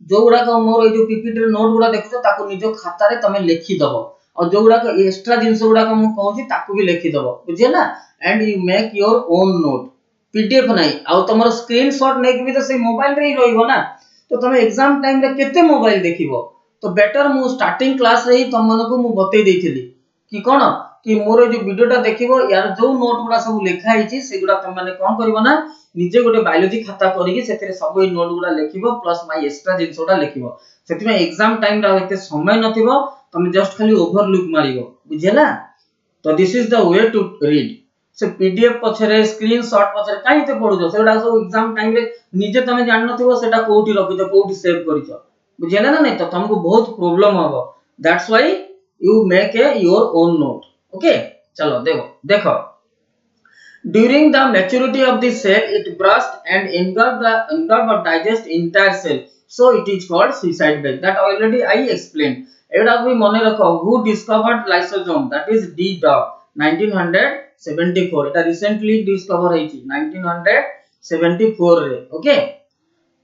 जो गुडा को मोर ए जो पीपीटी रे नोट गुडा देखछो ताको निजो खाता रे तमे लिखि दबो और जो गुडा को एक्स्ट्रा जिंस गुडा को मु कहूची ताको भी लिखि दबो बुझिए ना and you make your own note PDF नहीं आ तमरो स्क्रीनशॉट नै कि भी तो से मोबाइल रे ही रहइबो ना तो तमे एग्जाम टाइम रे केते मोबाइल देखिबो तो बेटर मु स्टार्टिंग क्लास रे ही तम मन को मु बतै देथिली कि कोन कि मोर जो वीडियोटा देखिबो यार जो नोट गुडा सब लिखा हिची से गुडा तम माने कोन करबो ना निजे गोटे बायोलॉजी खाता करिकि सेतरे सब ए नोट गुडा लिखिबो प्लस माय एक्स्ट्रा जिंस गुडा लिखिबो सेति में एग्जाम टाइम रा एते समय नथिबो तमे जस्ट खाली ओवरलुक मारिबो बुझियला तो this is the way to read से पीडीएफ पछरे स्क्रीनशॉट पछरे काई ते पढुजो सेडा सब एग्जाम टाइम रे निजे तमे जान नथिबो सेटा कोठी रखिजो कोठी सेव करिजो बुझियला ना नहीं तो तुमको बहुत प्रॉब्लम होबो that's why you make your own note okay चलो देखो during the maturity of the cell it burst and engulf or digest entire cell so it is called suicide bag that already I explained एडा भी मने रखो who discovered lysosome that is D Dog 1974 এটা recently discover ହେଇଛି 1974 74 रे okay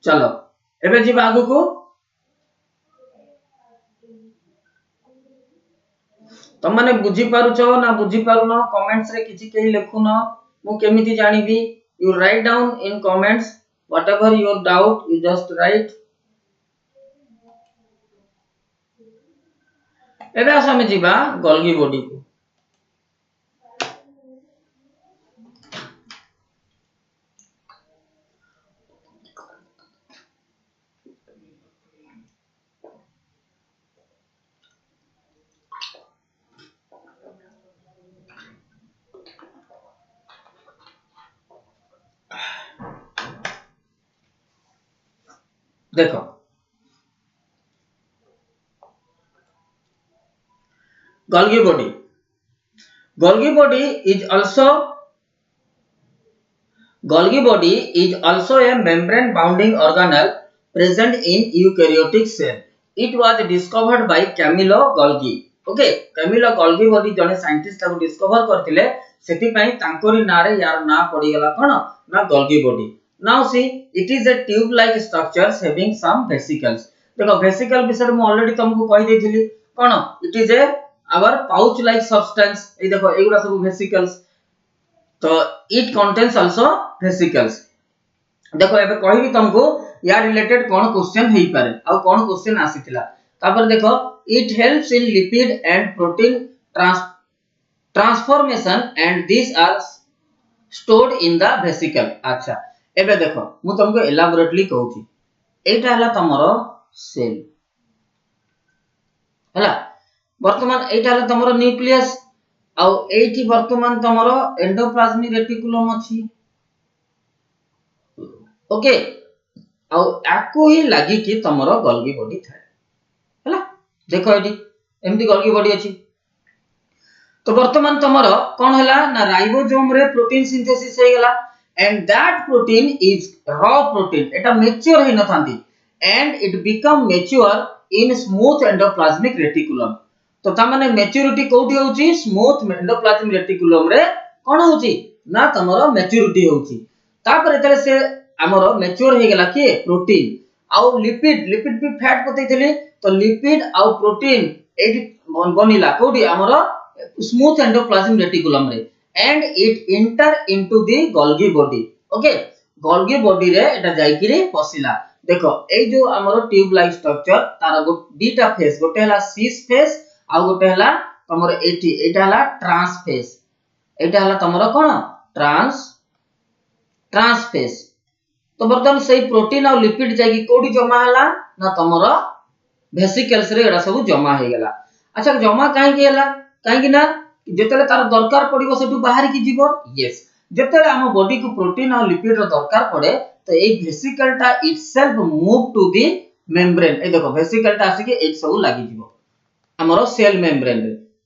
चलो एबे जिबा आगु को तुम माने बुझी पारुछ ना बुझी पारुनो कमेंट्स रे किछि केही लेखुन मु केमिति जानिबी you write down in comments whatever your doubt you just write एबे आस हम जिबा गोल्गी बॉडी को देखो Golgi body. Golgi body is also a membrane bounding organelle present in eukaryotic cell. It was discovered by Camillo Golgi. Okay, Camillo Golgi body जने scientist ताको discover करथिले सेति पई तांकोरी नारे यार ना पड़ी गला कोन ना Golgi body. Now see it is a tube like structure having some vesicles. देखो वेसिकल विषय में ऑलरेडी तुमको कहि देथिली कोन it is a our pouch like substance ए देखो एगुडा सब vesicles तो it contains also vesicles देखो एबे कहिबी तुमको या रिलेटेड कोन क्वेश्चन हेई पारे आ कोन क्वेश्चन आसीतिला तापर देखो it helps in lipid and protein transformation and these are stored in the vesicle अच्छा एबे देखो मु तुमको एलाबोरेटली कहूची एटा हला तमरो सेल हला वर्तमान एटा हला तमरो न्यूक्लियस आ एठी वर्तमान तमरो एंडोप्लाज्मिक रेटिकुलम अछि ओके आ आको ही लागि कि तमरो गोल्गी बॉडी थाए हला देखो एठी एमदी गोल्गी बॉडी अछि तो वर्तमान तमरो कोन हला ना राइबोसोम रे प्रोटीन सिंथेसिस हे गेला and that protein is raw protein एटा मैच्योर हे न थांती and it become mature in smooth endoplasmic reticulum तो ता माने मैच्योरिटी कोठी होची स्मूथ एंडोप्लाज्मिक रेटिकुलम रे कोन होची ना तमरो मैच्योरिटी होची तापर एतले से हमरो मैच्योर हे गेला के प्रोटीन आ लिपिड भी फैट बतैथिले तो लिपिड आ प्रोटीन एडी बनिला कोठी हमरो स्मूथ एंडोप्लाज्मिक रेटिकुलम रे and it enter into the Golgi body okay Golgi body रे एटा जाईकिरी पसिला देखो ए जो हमरो ट्यूब लाइक स्ट्रक्चर तार दीटा फेस गोटे हला सिस फेस आ गोटे हला तमरो एटी एटा हला ट्रांस फेस एटा हला तमरो कोन ट्रांस फेस तो बर्तन सही प्रोटीन और लिपिड जागी कोडी जमा हला ना तमरो वेसिकल्स रे एडा सब जमा हे गेला अच्छा जमा काहे के हला काहे कि ना जेतले तार दरकार पड़िबो सेटु बाहर की जीवो यस जेतले हम बॉडी को प्रोटीन और लिपिड रो दरकार पड़े तो ए वेसिकल टा itself move to the membrane ए देखो वेसिकल टा आसी के एट सब लागि जीवो हमरो cell membrane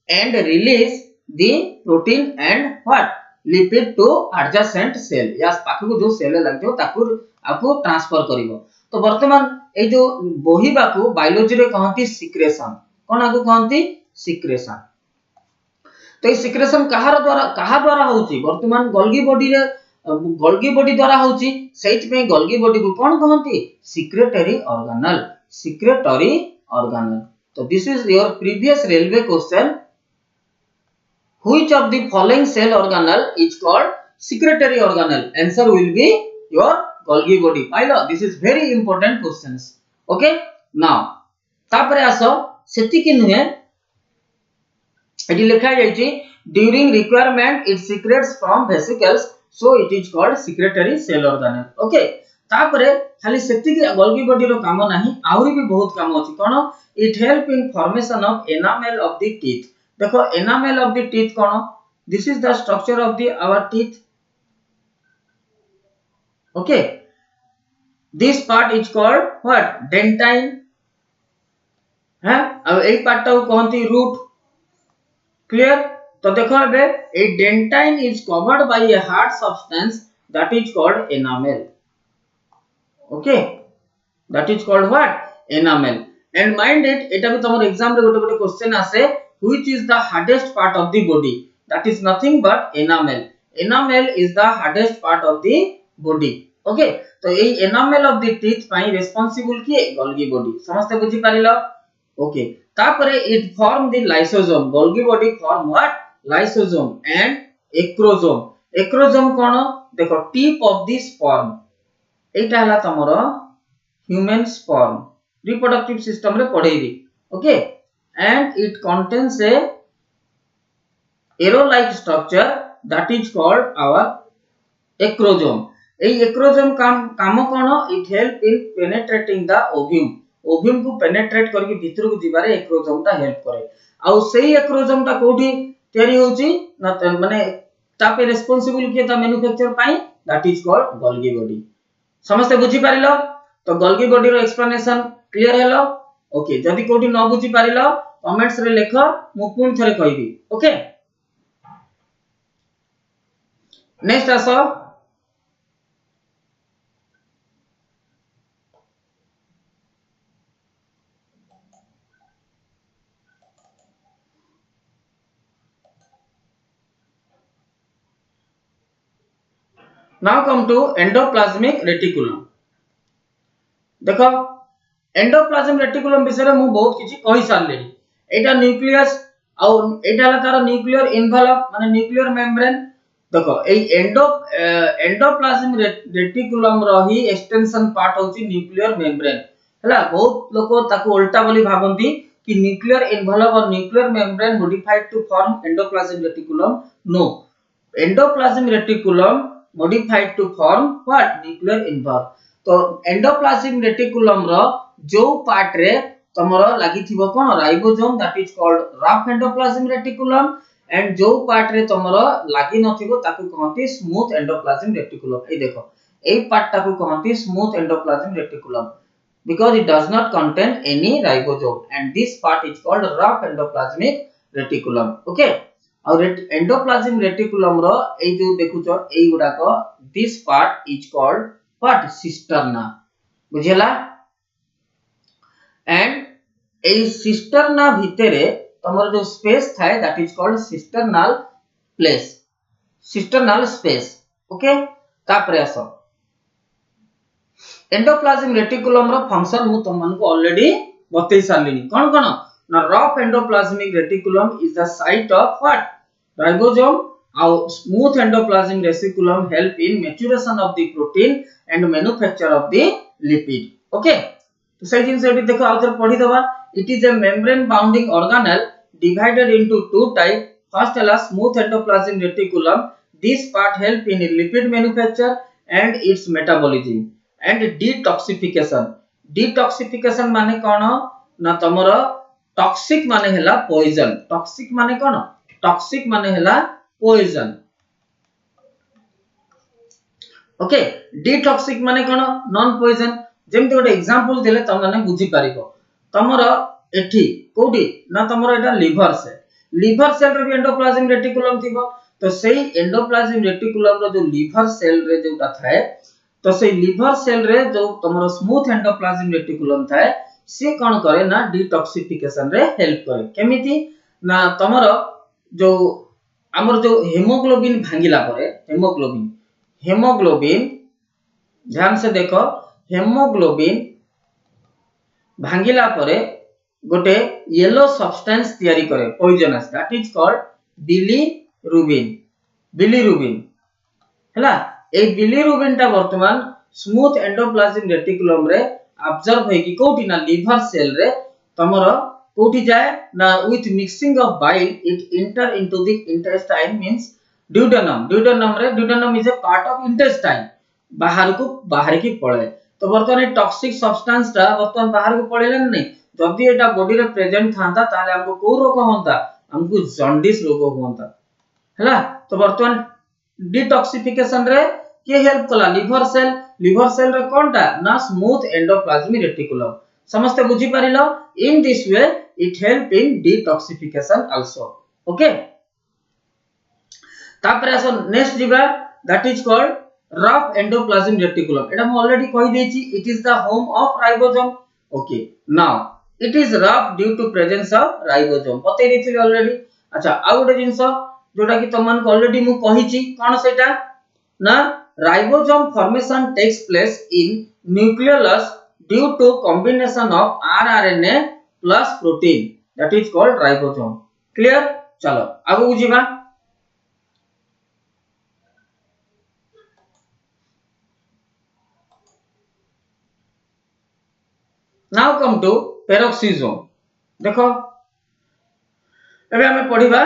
and release the protein and what lipid to adjacent cell या पाखु जो सेल लागथो ताकू आपको ट्रांसफर करिवो तो वर्तमान ए जो बोहिबा को बायोलॉजी रे कहंती सिक्रेशन कोन आको कहंती सिक्रेशन तो ए सिक्रेशन कहार द्वारा होची वर्तमान गोल्गी बॉडी द्वारा होची सेट में गोल्गी बॉडी को कोन कहंती सिक्रेटरी ऑर्गेनल तो this is your previous railway question which of the following cell organelle is called secretory organelle answer will be your Golgi body pilo this is very important questions okay now तापरे आसो सेति कि नुहे eighty लिखा जाय छी during requirement it secretes from vesicles so it is called secretory cell organelle okay तापरे खाली सेति कि गोल्गी बॉडी रो काम नाही आउरी भी बहुत काम अछि कोन it help in formation of enamel of the teeth देखो enamel of the teeth cone this is the structure of the our teeth okay this part is called what dentine है अब एई पार्ट टा कहंती रूट क्लियर तो देखो बे ए dentine is covered by a hard substance that is called enamel okay that is called what enamel and mind it eta भी तमर exam रे गोटे गोटे क्वेश्चन आसे which is the hardest part of the body that is nothing but enamel is the hardest part of the body okay तो एई enamel of the teeth पई responsible किए गोल्गी बॉडी समस्त बुझी पारिलो ओके तापरे it form the lysosome Golgi body form what lysosome and acrosome acrosome कोन देखो टिप ऑफ द स्पर्म एटा हला तमरो ह्यूमन स्पर्म रिप्रोडक्टिव सिस्टम रे पढेबी okay and it contains a arrow like structure that is called our acrosome এই acrosome काम कोन it help in penetrating the ovum को पेनिट्रेट करके भीतर को जिबारे acrosome ता हेल्प करे आ सेही acrosome ता कोठी तयारी होची ना माने तापे रिस्पांसिबल किए ता manufacture pi that is called Golgi body समस्त बुझी पारिलो तो गोल्गी बॉडी रो एक्सप्लेनेशन क्लियर हेलो ओके जदी कोठी न बुझी पारिलो कमेंट्स रे लेखो मु पुन थरे कहबी ओके नेक्स्ट आसो now come to endoplasmic reticulum देखो एंडोप्लाज्मिक रेटिकुलम विषय मु बहुत किछि कहि सारले एटा न्यूक्लियस आ एटा तार न्यूक्लियर एनवेलप माने न्यूक्लियर मेम्ब्रेन देखो ए एंडोप्लाज्मिक रेटिकुलम रो ही एक्सटेंशन पार्ट होची न्यूक्लियर मेम्ब्रेन हला बहुत लोक ताको उल्टा बोली भाबंती कि न्यूक्लियर एनवेलप और nuclear membrane modified to form endoplasmic reticulum no endoplasmic reticulum modified to form what nuclear envelope तो एंडोप्लाज्मिक रेटिकुलम रो जो पार्ट रे तमरो लागि थिबो कोन ribosome that is called rough endoplasmic reticulum and जो पार्ट रे तमरो लागि नथिबो ताकू कहंती स्मूथ एंडोप्लाज्मिक रेटिकुलम ए देखो ए पार्ट ताकू कहंती smooth endoplasmic reticulum because it does not contain any ribosome and this part is called rough endoplasmic reticulum okay और एंडोप्लाज्मिक रेटिकुलम रो ए जो देखुचो ए गुडा को this part is called what cisterna बुझेला and A cisterna भितरे तमर जो space थाए that is called cisternal space okay तापरे आसो एंडोप्लाज्मिक रेटिकुलम रो फंक्शन मु तुम को ऑलरेडी बतई सारलिनी कोन कोन ना rough endoplasmic reticulum is the site of what ribosome और smooth endoplasmic reticulum help in maturation of the protein and manufacture of the lipid okay तो सही जिन से देखो आउथर पढी दबा it is a membrane bounding organelle divided into two type first है smooth endoplasmic reticulum this part help in lipid manufacture and its metabolism and detoxification माने कोन ना तमरो टॉक्सिक माने हला पॉइजन टॉक्सिक माने कोन टॉक्सिक माने हला पॉइजन ओके डिटॉक्सिक माने कोन नॉन पॉइजन जेमति गोटे एग्जांपल देले त माने बुझी पारिबो तमरो एठी कोडी ना तमरो एटा लिवर सेल रे भी एंडोप्लाज्मिक रेटिकुलम थिबो तो सेही एंडोप्लाज्मिक रेटिकुलम रो जो लिवर सेल रे जोटा थाए तो से लिवर सेल रे जो तमरो स्मूथ एंडोप्लाज्मिक रेटिकुलम थाए से कोन करे ना डिटॉक्सिफिकेशन रे हेल्प करे केमिति ना तमरो जो हमर जो हेमोग्लोबिन भांगिला परे हेमोग्लोबिन ध्यान से देखो हेमोग्लोबिन भांगिला परे गोटे येलो सब्सटेंस तयारी करे poisonous that is called bilirubin हला ए बिलिरुबिन ता वर्तमान स्मूथ एंडोप्लाज्मिक रेटिकुलम रे ऑब्जर्व होई कि कोठी ना लिवर सेल रे तमरो कोठी जाए ना with mixing of bile it enter into the intestine means duodenum is a part of intestine बाहर की पळे तो वर्तमान टॉक्सिक सब्सटेंस ता वर्तमान बाहर को पळेला नहीं जदी एटा बॉडी रे प्रेजेंट थांता ताले हमको को रोग होंता हमको जॉन्डिस रोग होंता हला तो वर्तमान डिटॉक्सिफिकेशन रे के हेल्प कला लिवर सेल रे कोनटा ना स्मूथ एंडोप्लाज्मिक रेटिकुलम समस्त बुझी पारिलो in this way it help in detoxification also okay तापर आसो नेक्स्ट दिबा that is called rough endoplasmic reticulum एटा हम ऑलरेडी कहि देछि it is the home of ribosome okay now it is rough due to presence of ribosome बतै देछि already अच्छा आ गोटे जिंस जोटा कि तमन को ऑलरेडी मु कहिछि कोन सेटा ना ribosome formation takes place in nucleolus due to combination of rRNA plus protein, that is called ribosome. Clear? चलो आगु बुझीबा. Now come to peroxisome. देखो एबे हमें पढ़िबा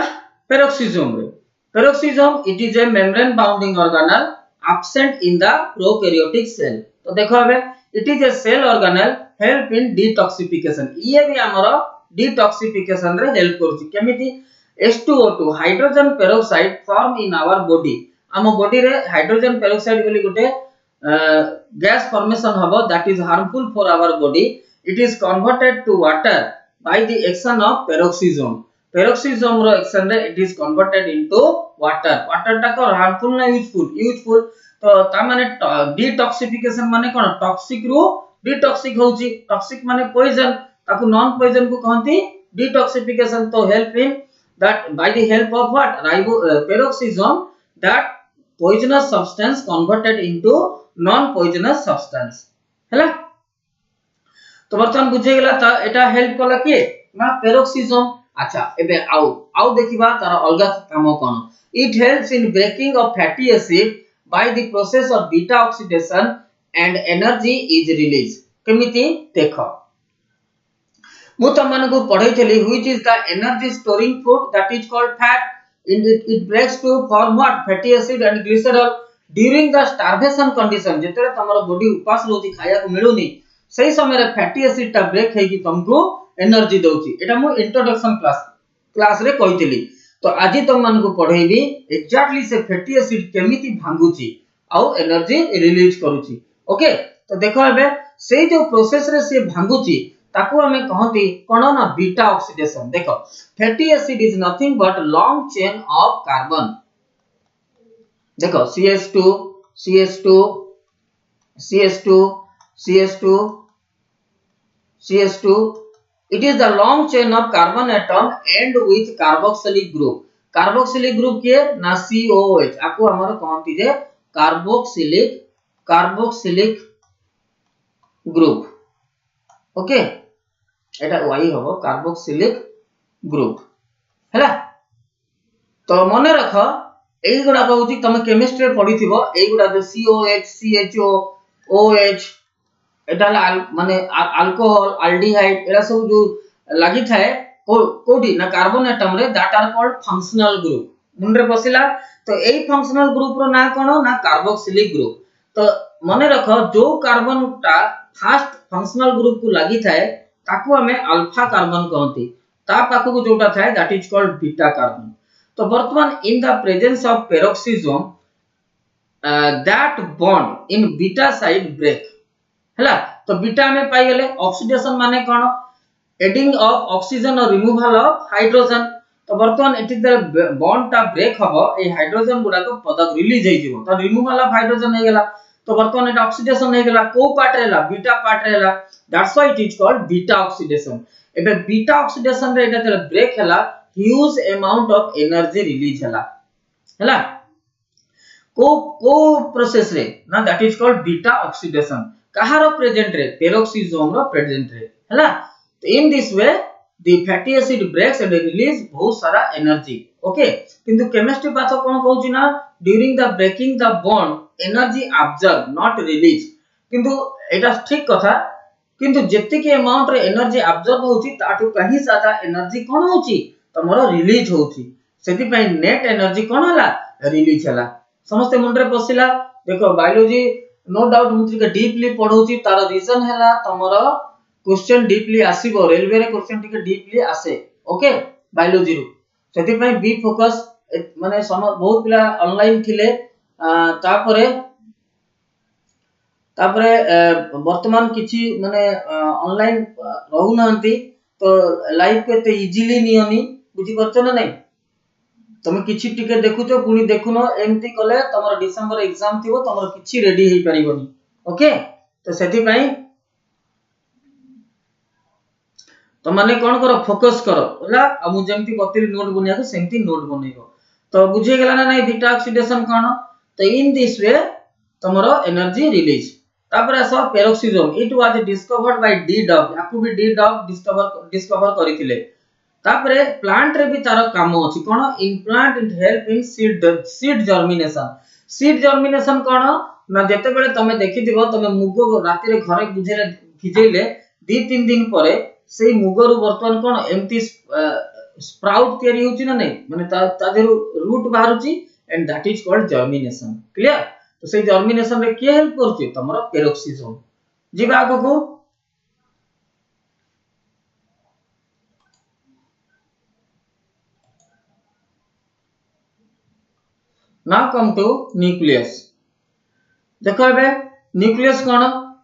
peroxisome रे. Peroxisome, it is a membrane bounding organelle absent in the prokaryotic cell. तो देखो एबे it is a cell organelle help in detoxification. ये भी हमरो detoxification रे हेल्प करूची. केमिति H2O2 hydrogen peroxide form in our body. हम बॉडी रे हाइड्रोजन पेरोक्साइड बोली गोटे गैस फॉर्मेशन हबो that is harmful for our body. It is converted to water by the action of peroxisome. Peroxisome रो action रे it is converted into water. Water टा को harmful ना यूजफुल. तो ता माने डिटॉक्सिफिकेशन माने कोन टॉक्सिक रो डिटॉक्सिक होउची. टॉक्सिक माने पॉइजन, ताकू नॉन पॉइजन को कहंती डिटॉक्सिफिकेशन. तो help in that by the help of what peroxisome, that poisonous substance converted into non poisonous substance. हैला तो बर्तन बुझे गेला त एटा हेल्प कला के ना पेरोक्सिसम. अच्छा एबे आउ देखिबा तार अलगा काम कोन. It helps in breaking of fatty acid by the process of beta oxidation and energy is released. केमिति देखो मु तमन को पढै चली which is the energy storing food that is called fat. It breaks to form what fatty acid and glycerol during the starvation condition. जेतरे तमरो body उपास रोती खाया को मिलुनी सही समय रे फैटी एसिड टा ब्रेक है कि तुमको एनर्जी दोची. एटा मु इंट्रोडक्शन क्लास रे कहितली. तो आजि तुम मन को पढैबी एग्जैक्टली से फैटी एसिड केमिति भांगुची आ एनर्जी रिलीज करूची. ओके तो देखो एबे से जो प्रोसेस रे से भांगुची ताकू हमें कहती कोन ना बीटा ऑक्सीडेशन. देखो fatty acid is nothing but long chain of carbon. देखो CH2 CH2 CH2 CH2 CH2, it is the long chain of carbon atom end with carboxylic group. Carboxylic group के ना COOH आपको हमारा कहती जे carboxylic group. Okay एटा Y होबो carboxylic group हैला. तो मने रख एई गुडा कहूची तमे केमिस्ट्री रे पढिथिबो. एई गुडा जो COH CHO OH एटा माने अल्कोहल अल्डिहाइड एरा सब जो लागि थाए कोडी ना कार्बन एटम रे that are called functional group. मुंडरे बसिला तो एई फंक्शनल ग्रुप रो ना कोन ना कार्बोक्सिलिक ग्रुप. तो मने रखो जो कार्बन टा फर्स्ट फंक्शनल ग्रुप को लागि थाए ताकू हमें अल्फा कार्बन कहंती. ता पाखु को जोटा थाए that is called beta carbon. तो वर्तमान in the presence of peroxisome that bond in beta side break हैला. तो बीटा में पाई गेले ऑक्सीडेशन माने कोन एडिंग ऑफ ऑक्सीजन और रिमूवल ऑफ हाइड्रोजन. तो वर्तमान एटी द बॉन्ड टा ब्रेक हबो ए हाइड्रोजन गुडा को पदक रिलीज हे जिवो. तो रिमूवल ऑफ हाइड्रोजन हे गेला. तो वर्तमान एटा ऑक्सीडेशन हे गेला को पार्ट रेला बीटा पार्ट रेला. That's why it is called beta oxidation. एबे बीटा ऑक्सीडेशन रे एटा तेरे ब्रेक हैला huge amount of energy release हैला हैला को प्रोसेस रे ना that is called beta oxidation. कहारो प्रेजेंट रे पेरोक्सिसम रो प्रेजेंट रे हैला. तो in this way the fatty acid breaks and release बहुत सारा एनर्जी. ओके किंतु केमिस्ट्री पाथ कोन कहूची ना during the breaking the bond energy observe not release. किंतु एटा ठीक कथा किंतु जेति के अमाउंट रे एनर्जी ऑब्जर्व होची ताटू कहीं ज्यादा एनर्जी कोन होची तमरो रिलीज होची. सेति पय नेट एनर्जी कोन हला रिलीज हला. समस्त मुंडरे पसिला. देखो बायोलॉजी नो डाउट मुत्री के डीपली पढौची तार रीजन हैला तमरो क्वेश्चन डीपली आसीबो. रेलवे रे क्वेश्चन टिके डीपली आसे. ओके बायोलॉजी रो सेति पय बी फोकस माने बहुत पिला ऑनलाइन थिले. तापरे वर्तमान किछि माने ऑनलाइन रहू नहंती. तो लाइव के ते इजीली नियनी बुझी परछ ना नै. तुम किछि टिके देखुचो पुनी देखुनो एमती कले तमरो डिसेंबर एग्जाम थिबो तमरो किछि रेडी हेई परिबोनी. ओके तो सेति पई तो माने कोन करो फोकस करो होला. हमु जेमती बतिल नोट बनिया को सेमती नोट बनेइबो. तो बुझे गेला ना नै बीटा ऑक्सीडेशन कोन. तो इन दिस वे तमरो एनर्जी रिलीज। तापर आस peroxisome, it was discovered by de Duve, याकू भी डी डॉग डिस्कवर करिथिले। तापर प्लांट रे भी तार काम अछि कोन, in plant it help in seed germination. Seed germination कोन ना, जते बेले तमे देखि दिबो तमे मुग राती रे घरे बुझेले भिजेले 2-3 दिन परे सेई मुगरु वर्तमान कोन एम्ति स्प्राउट तयारी होची ना नहीं, माने ता देरु रूट बाहरुची and that is called germination. Clear? तो सेई जर्मिनेशन रे के हेल्प करची, तमरो पेरोक्सिसोम। जिबा आगो नाउ कम टू न्यूक्लियस। देखो एबे न्यूक्लियस कोन,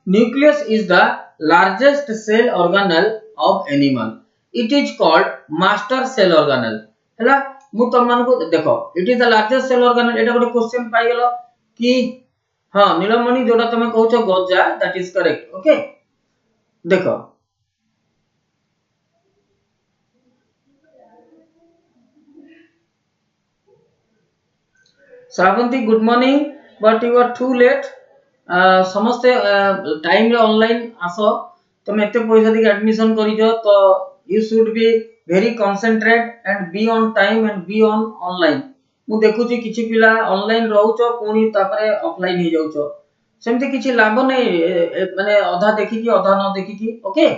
nucleus is the largest cell organelle of animal, it is called master cell organelle. हैला मु तमन को देखो, it is the largest cell organelle, एटा गोटे क्वेश्चन पाई गेलो कि हां नीलमणि जोटा तमे कहउछो गजा, दैट इज करेक्ट। ओके देखो Shravanti good morning, but you are too late. समस्ते टाइम रे ऑनलाइन आसो, तुम एते पैसा दे एडमिशन करिजो तो you should be very concentrate and be on time and be on online. मु देखुची किछि पिला ऑनलाइन रहउचो पुनी तापरे ऑफलाइन ही जाउचो, सेमति किछि लाभ नै, माने आधा देखि कि आधा न देखि कि। ओके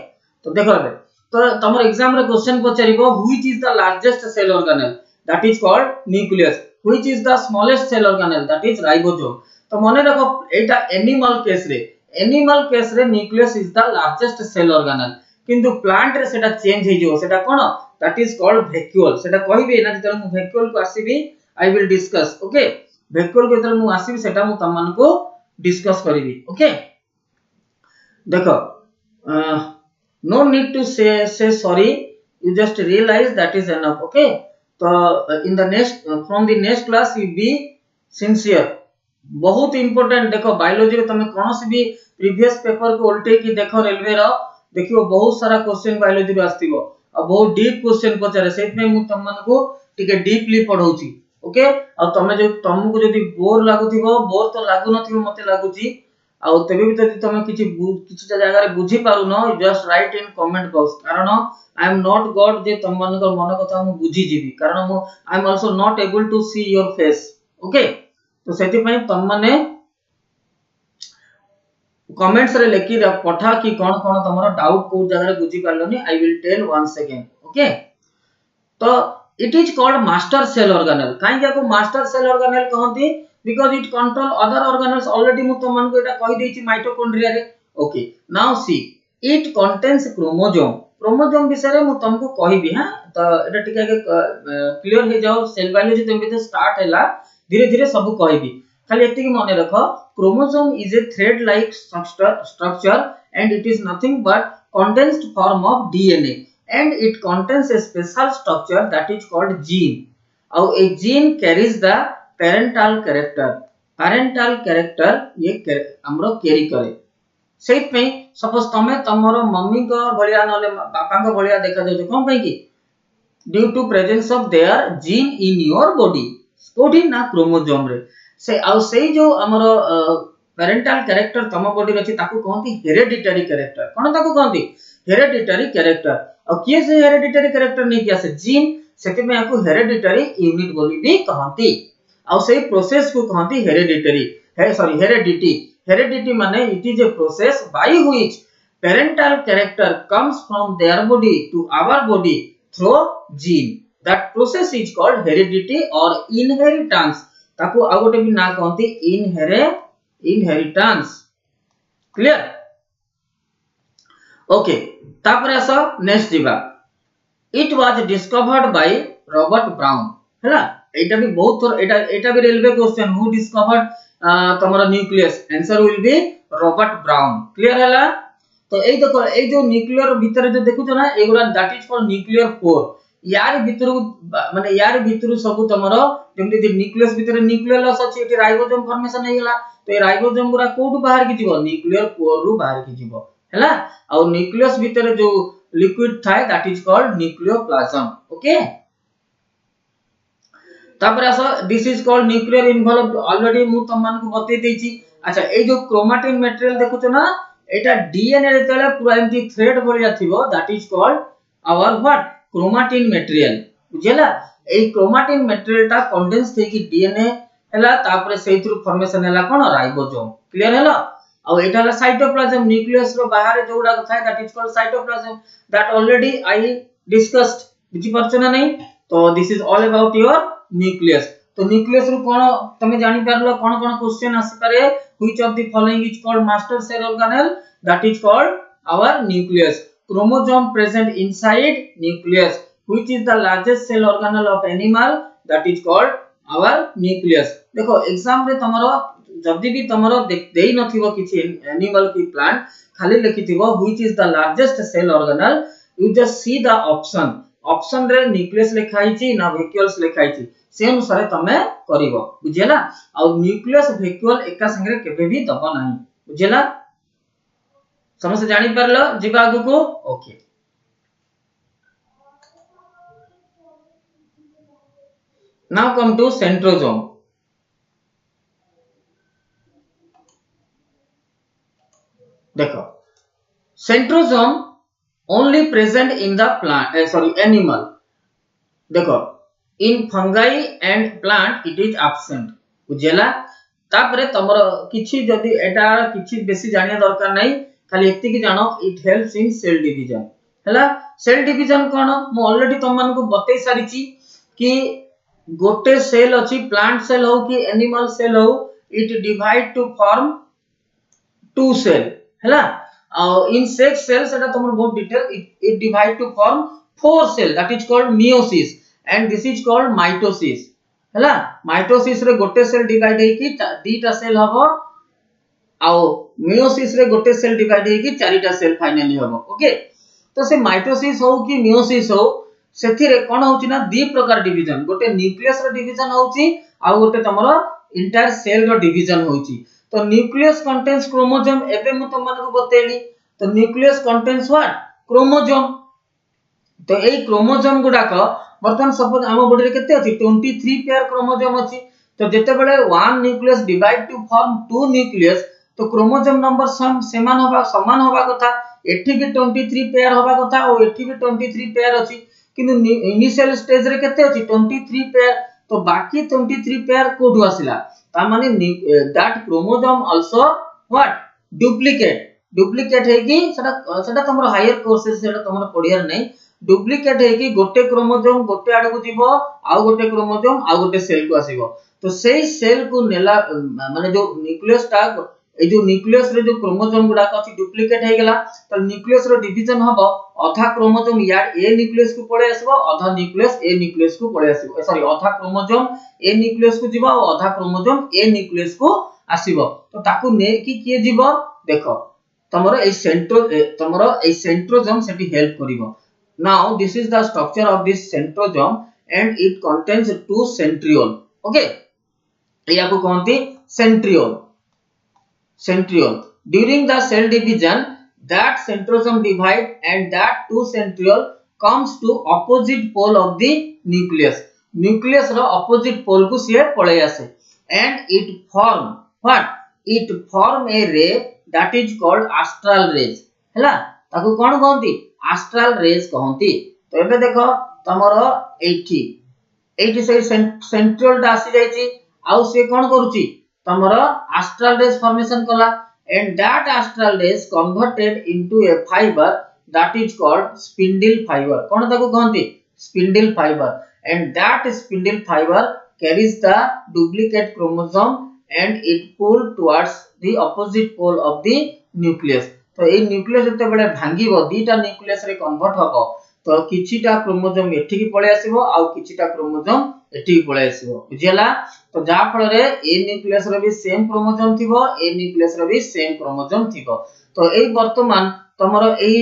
तो देखो बे, तो तमर एग्जाम रे क्वेश्चन पचारिबो which is the largest cell organelle, that is called nucleus. Which is the smallest cell organelle, that is ribosome। तो मने रखो एटा एनिमल केस रे nucleus is the largest cell organelle, किंतु प्लांट रे सेटा चेंज हे जो, सेटा कोन, दैट इज कॉल्ड वैक्यूल। सेटा कहिबे ना जतले मु वैक्यूल को आसीबी I will discuss. Okay vacuole को जतले मु आसीबी सेटा मु तमन को डिस्कस करिवि। ओके देखो no need to say sorry, you just realise that is enough. Okay तो in the next from the next class you be sincere, बहुत इंपोर्टेंट। देखो बायोलॉजी रे तमे कोनोसी भी प्रीवियस पेपर को उल्टे की देखो, रेलवे रो देखियो बहुत सारा क्वेश्चन बायोलॉजी रो आस्तिबो आ बहुत डीप क्वेश्चन पचारे, सेत में मु तम मन को टिके डीपली पढौची। ओके आ तमे जो तुमको जदी बोर लागुथिबो, बोर तो लागु नथिबो मते लागुची, आ तबे भी जदी तमे किछि जगह रे बुझी पारु न, just right in comment box, कारण आई एम नॉट गॉड जे तुम मन को मन कथा मु बुझी जीवी, कारण मु I am also not able to see your face. Okay तो सेति पई तुम माने कमेंट्स रे लेखि पठा कि कोन कोन तमरो डाउट को जगह रे बुझी पारलोनी, I will tell once again. Okay तो it is called master cell organelle. काहे कि को मास्टर सेल ऑर्गेनेल कहंती, because it control other organelles. Already मु तुम मन को एटा कहि देछि माइटोकॉन्ड्रिया रे। Okay now see it contains chromosome. Chromosome विषय रे मु तुमको कहिबी। हां तो एटा टिके क्लियर हे जाओ, सेल बायोलॉजी तुम तो स्टार्ट हैला, धीरे धीरे सब कहिबी, खाली एति कि माने रखो chromosome is a thread like structure and it is nothing but condensed form of DNA and it contains a special structure that is called gene। और a gene carries the parental character। parental character ये हमरो carry करे। Set पे suppose तमे तमरो mummy को भलिया नले पापा को भलिया देखा जाय, कोन पे कि due to presence of their gene in your body, कोठी ना क्रोमोसोम रे। से आ से जो हमरो पेरेंटल कैरेक्टर तम बॉडी रछि ताकू कहंती हेरेडिटरी कैरेक्टर। कोन ताकू कहंती हेरेडिटरी कैरेक्टर। और किए से हेरेडिटरी कैरेक्टर नहीं किया से जीन, सेति में याकू हेरेडिटरी यूनिट बोली भी कहंती। और सेही प्रोसेस को कहंती हेरेडिटरी, हेरेडिटी। हेरेडिटी माने it is a process by which parental character comes from their body to our body through gene. That process is called heredity और इनहेरिटेंस। ताकू आ गोटे भी ना कहंती इनहेरिटेंस। क्लियर? ओके तापर आसो नेक्स्ट जीवा। It was discovered by Robert Brown. हैला एटा भी बहुत थोर, एटा भी रेलवे क्वेश्चन, हु डिस्कवर्ड तमरो nucleus, answer will be Robert Brown. Clear हैला? तो एई देखो एई जो न्यूक्लियर भीतर जो देखुछ ना, एगुडा that is called nuclear core. यार भीतर माने यार भीतर सब तमरो जेमति न्यूक्लियस भीतर न्यूक्लियर लस अछि, एटी राइबोसोम फॉर्मेशन हे गेला, तो ए राइबोसोम गुरा कोड बाहर की जीवो, न्यूक्लियर कोर रु बाहर की जीवो। हैला और न्यूक्लियस भीतर जो लिक्विड थाए that is called nucleoplasm. Okay तापर आस this is called nuclear envelope already मु तुम मान को बतै देछि। अच्छा ए जो क्रोमैटिन मटेरियल देखुछ ना एटा डीएनए रे तले पूरा एमटी थ्रेड भलिया थिबो that is called our what chromatin material बुझिला। ए क्रोमैटिन मटेरियल ता कंडेंस थे कि डीएनए हला तापर सेइथरु फॉर्मेशन हला कोन राइबोसोम क्लियर हला। और एटा हला साइटोप्लाज्म न्यूक्लियस रो बाहर जोडा थाए that is called cytoplasm that already I discussed बुझी परछ ना नहीं। तो this is all about your nucleus. तो न्यूक्लियस रो कोन तमे जानि परलो कोन कोन क्वेश्चन आसी पारे which of the following is called master cell organelle that is called our nucleus. Chromosome present inside nucleus which is the largest cell organelle of animal that is called our nucleus. देखो exam रे तमरो जदी भी तमरो देई नथिबो किछि animal की plant खाली लिखिथिबो which is the largest cell organelle you just see the option option रे न्यूक्लियस लिखाई छि ना वैक्यूल्स लिखाई छि से अनुसार तमे करिवो बुझिला। आ न्यूक्लियस वैक्यूल एका संगे केबे भी दबो नाही बुझिला। समझ जानि परलो जिबा आगु को okay. Now come to centrosome. देखो centrosome only present in the plant animal। देखो in fungi and plant it is absent बुझेला। तापरे तमरो किछि जदी एटा किछि बेसी जानिया दरकार नै खाली एति कि जानो it helps in cell division हैला। सेल डिवीजन कोन मु ऑलरेडी तुम मान को बतै सारी छि कि गोटे सेल अछि प्लांट सेल हो कि एनिमल सेल हो it divide to form two cell हैला। In sex cells that tomor बहुत detail it divide to form four cell that is called meiosis and this is called mitosis हैला। mitosis रे गोटे cell divide हे कि दीटा cell हबो आउ meiosis रे गोटे सेल डिवाइड हे कि चारिटा सेल फाइनली हबो ओके। तो से माइटोसिस हो कि meiosis हो सेथि रे कोन होची ना दी प्रकार डिवीजन गोटे न्यूक्लियस रो डिवीजन होची आउ गोटे तमरो इंटायर सेल रो डिवीजन होची। तो न्यूक्लियस कंटेन्स क्रोमोसोम एबे मु तुम मानको बतेली। तो न्यूक्लियस कंटेन्स व्हाट क्रोमोसोम। तो एई क्रोमोसोम गुडा को बर्तन सपोज हम बॉडी रे केते अछि 23 पेयर क्रोमोसोम अछि। तो जेते बेले one nucleus divide to form two nucleus तो क्रोमोसोम नंबर समान होबा कथा एठी भी 23 पेयर होबा कथा और एठी भी 23 पेयर अछि किंतु इनिशियल स्टेज रे केते अछि 23 पेयर। तो बाकी 23 पेयर कोठु आसिला ता माने that chromosome also what duplicate है कि सेटा तमरो हायर कोर्सेस सेटा तमरो पढियार नै डुप्लीकेट है कि गोटे क्रोमोसोम गोटे आडे को जीवो आ गोटे क्रोमोसोम आ गोटे सेल को आसीबो। तो सेही सेल को नेला माने जो न्यूक्लियस टा ए जो न्यूक्लियस रे जो क्रोमोसोम गुडा अछि डुप्लीकेट हे गेला। तो न्यूक्लियस रो डिवीजन हबो आधा क्रोमोसोम यार ए न्यूक्लियस को पळे आसीबो आधा न्यूक्लियस ए न्यूक्लियस को पळे आसीबो सॉरी आधा क्रोमोसोम ए न्यूक्लियस को जीवो और आधा क्रोमोसोम ए न्यूक्लियस को आसीबो। तो ताकू ने कि के जीवो देखो तमरो ए सेंट्रोसोम सेटी हेल्प करिवो। Now this is the structure of this centrosome and it contains two centriole okay. या को कहंती centriole during the cell division that centrosome divide and that two centriole comes to opposite pole of the nucleus row opposite pole को से पळे आसे and it form a ray that is called astral rays हैला। ताको कोन कहंती astral rays कहंती। तो एबे देखो तमरो एठी से सेंट्रियोल दा आसी जाईची आउ से कोन करूची तमरो astral rays formation कला and that astral rays converted into a fiber that is called spindle fiber कोन ताको कहंती spindle fiber and that spindle fiber carries the duplicate chromosome and it pull towards the opposite pole of the nucleus। तो ए nucleus जते बळे भांगीबो दीटा nucleus रे convert हबो तो किछिटा chromosome एठी की पळे आसीबो आ किछिटा chromosome एठी की पळे आसीबो बुझियला। तो जा फल रे ए न्यूक्लियस रे भी सेम क्रोमोसोम थिबो ए न्यूक्लियस रे भी सेम क्रोमोसोम थिबो। तो एई वर्तमान तमरो एई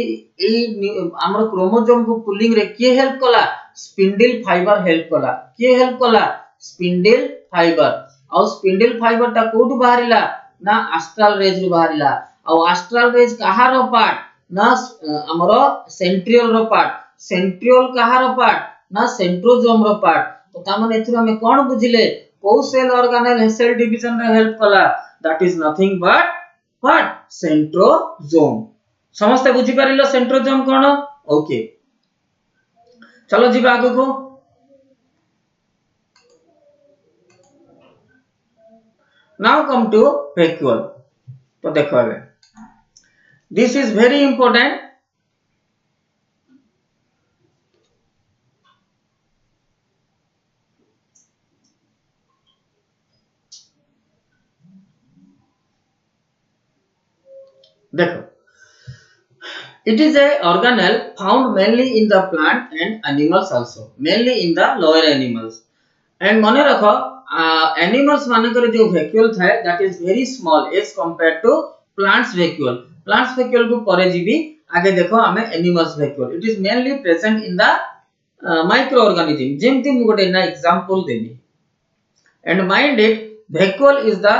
हमर क्रोमोसोम को पुलिंग रे के हेल्प कला स्पिंडल फाइबर हेल्प कला के हेल्प कला स्पिंडल फाइबर। आ स्पिंडल फाइबर ता कोठु बाहरिला ना एस्ट्रल रेज रो बाहरिला और एस्ट्रल रेज कहारो पार्ट ना हमरो सेंट्रियोल रो पार्ट सेंट्रियोल कहारो पार्ट ना सेंट्रोसोम रो पार्ट। तो ता माने एथुर हम कोन बुझिले को सेल ऑर्गेनेल सेल डिवीजन रे हेल्प कला that is nothing but what centrosome समस्त बुझी परिलो सेंट्रोजोम कोन ओके चलो जीवा आगो को नाउ कम टू वैक्यूल तो देखो ଏବେ दिस इज वेरी इंपोर्टेंट देखो it is a organelle found mainly in the plant and animals also mainly in the lower animals and mane rakho animals मानकर जो vacuole थाए that is very small as compared to plants vacuole को परे GB आगे देखो हमें animals vacuole it is mainly present in the microorganism जेमति मु गोटे ना example Devi and mind it vacuole is the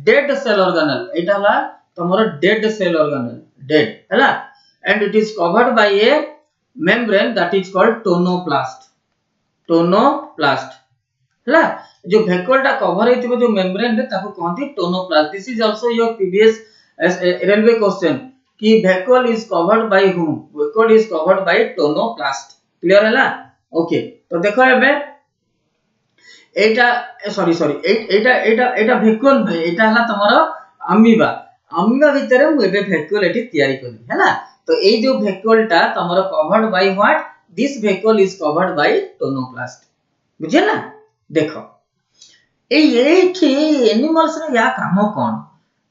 dead cell organelle एटा हला तमरो dead cell organelle dead हला and it is covered by a membrane that is called tonoplast हला जो vacuole टा cover हेतिबो जो membrane रे ताको कहंती tonoplast this is also your previous railway question कि vacuole is covered by whom vacuole is covered by tonoplast clear हला okay तो देखो एबे एटा सॉरी एटा vacuole भाई एटा हला तमरो अमीबा भितरे मु एबे vacuole एटी तयारी करी हला तो ए जो vacuole टा तमरो covered by what this vacuole is covered by tonoplast बुझे ना देखो एठी एनिमल्स रे या काम कोन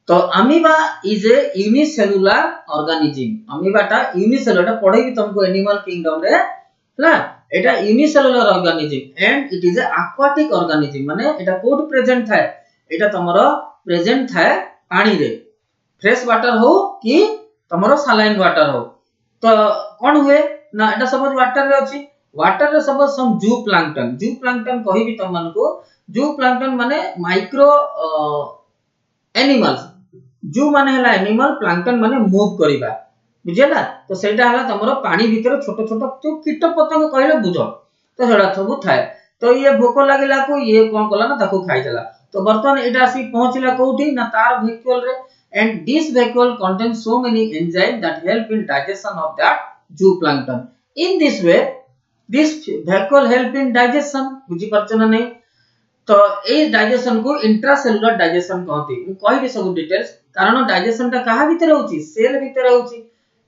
तो amoeba is a unicellular organism amoeba टा यूनिसेलुलर टा पढै भी तुमको एनिमल किंगडम रे हला एटा unicellular organism and it is A aquatic organism माने एटा कोड प्रेजेंट थाए एटा तमरो प्रेजेंट थाए पानी रे फ्रेश वाटर हो कि तमरो सलाइन वाटर हो तो कोन हुए ना एटा सपोज वाटर रे अछि वाटर रे सपोज सम जू प्लांक्टन कहि भी तमन को जू प्लांक्टन माने माइक्रो एनिमल्स जू माने हला एनिमल प्लांक्टन माने मूव करिबा बुझेला तो सेटा हला तमरो पानी भीतर छोटो छोटो तो कीट पतंग कहले बुझो तो सेडा सब थाए तो ये भोक लागिला को ये कोन कला ना ताको खाइ देला तो बर्तन एटा आसी पहुंचला कोठी ना तार vacuole रे and this vacuole contains so many enzymes that help in digestion of that zooplankton in this way this vacuole help in digestion बुझी परछ ना नहीं तो ए डाइजेशन को इंट्रासेलुलर डाइजेशन कहती मु कहि सब डिटेल्स कारण डाइजेशन टा कहा भीतर होची सेल भीतर होची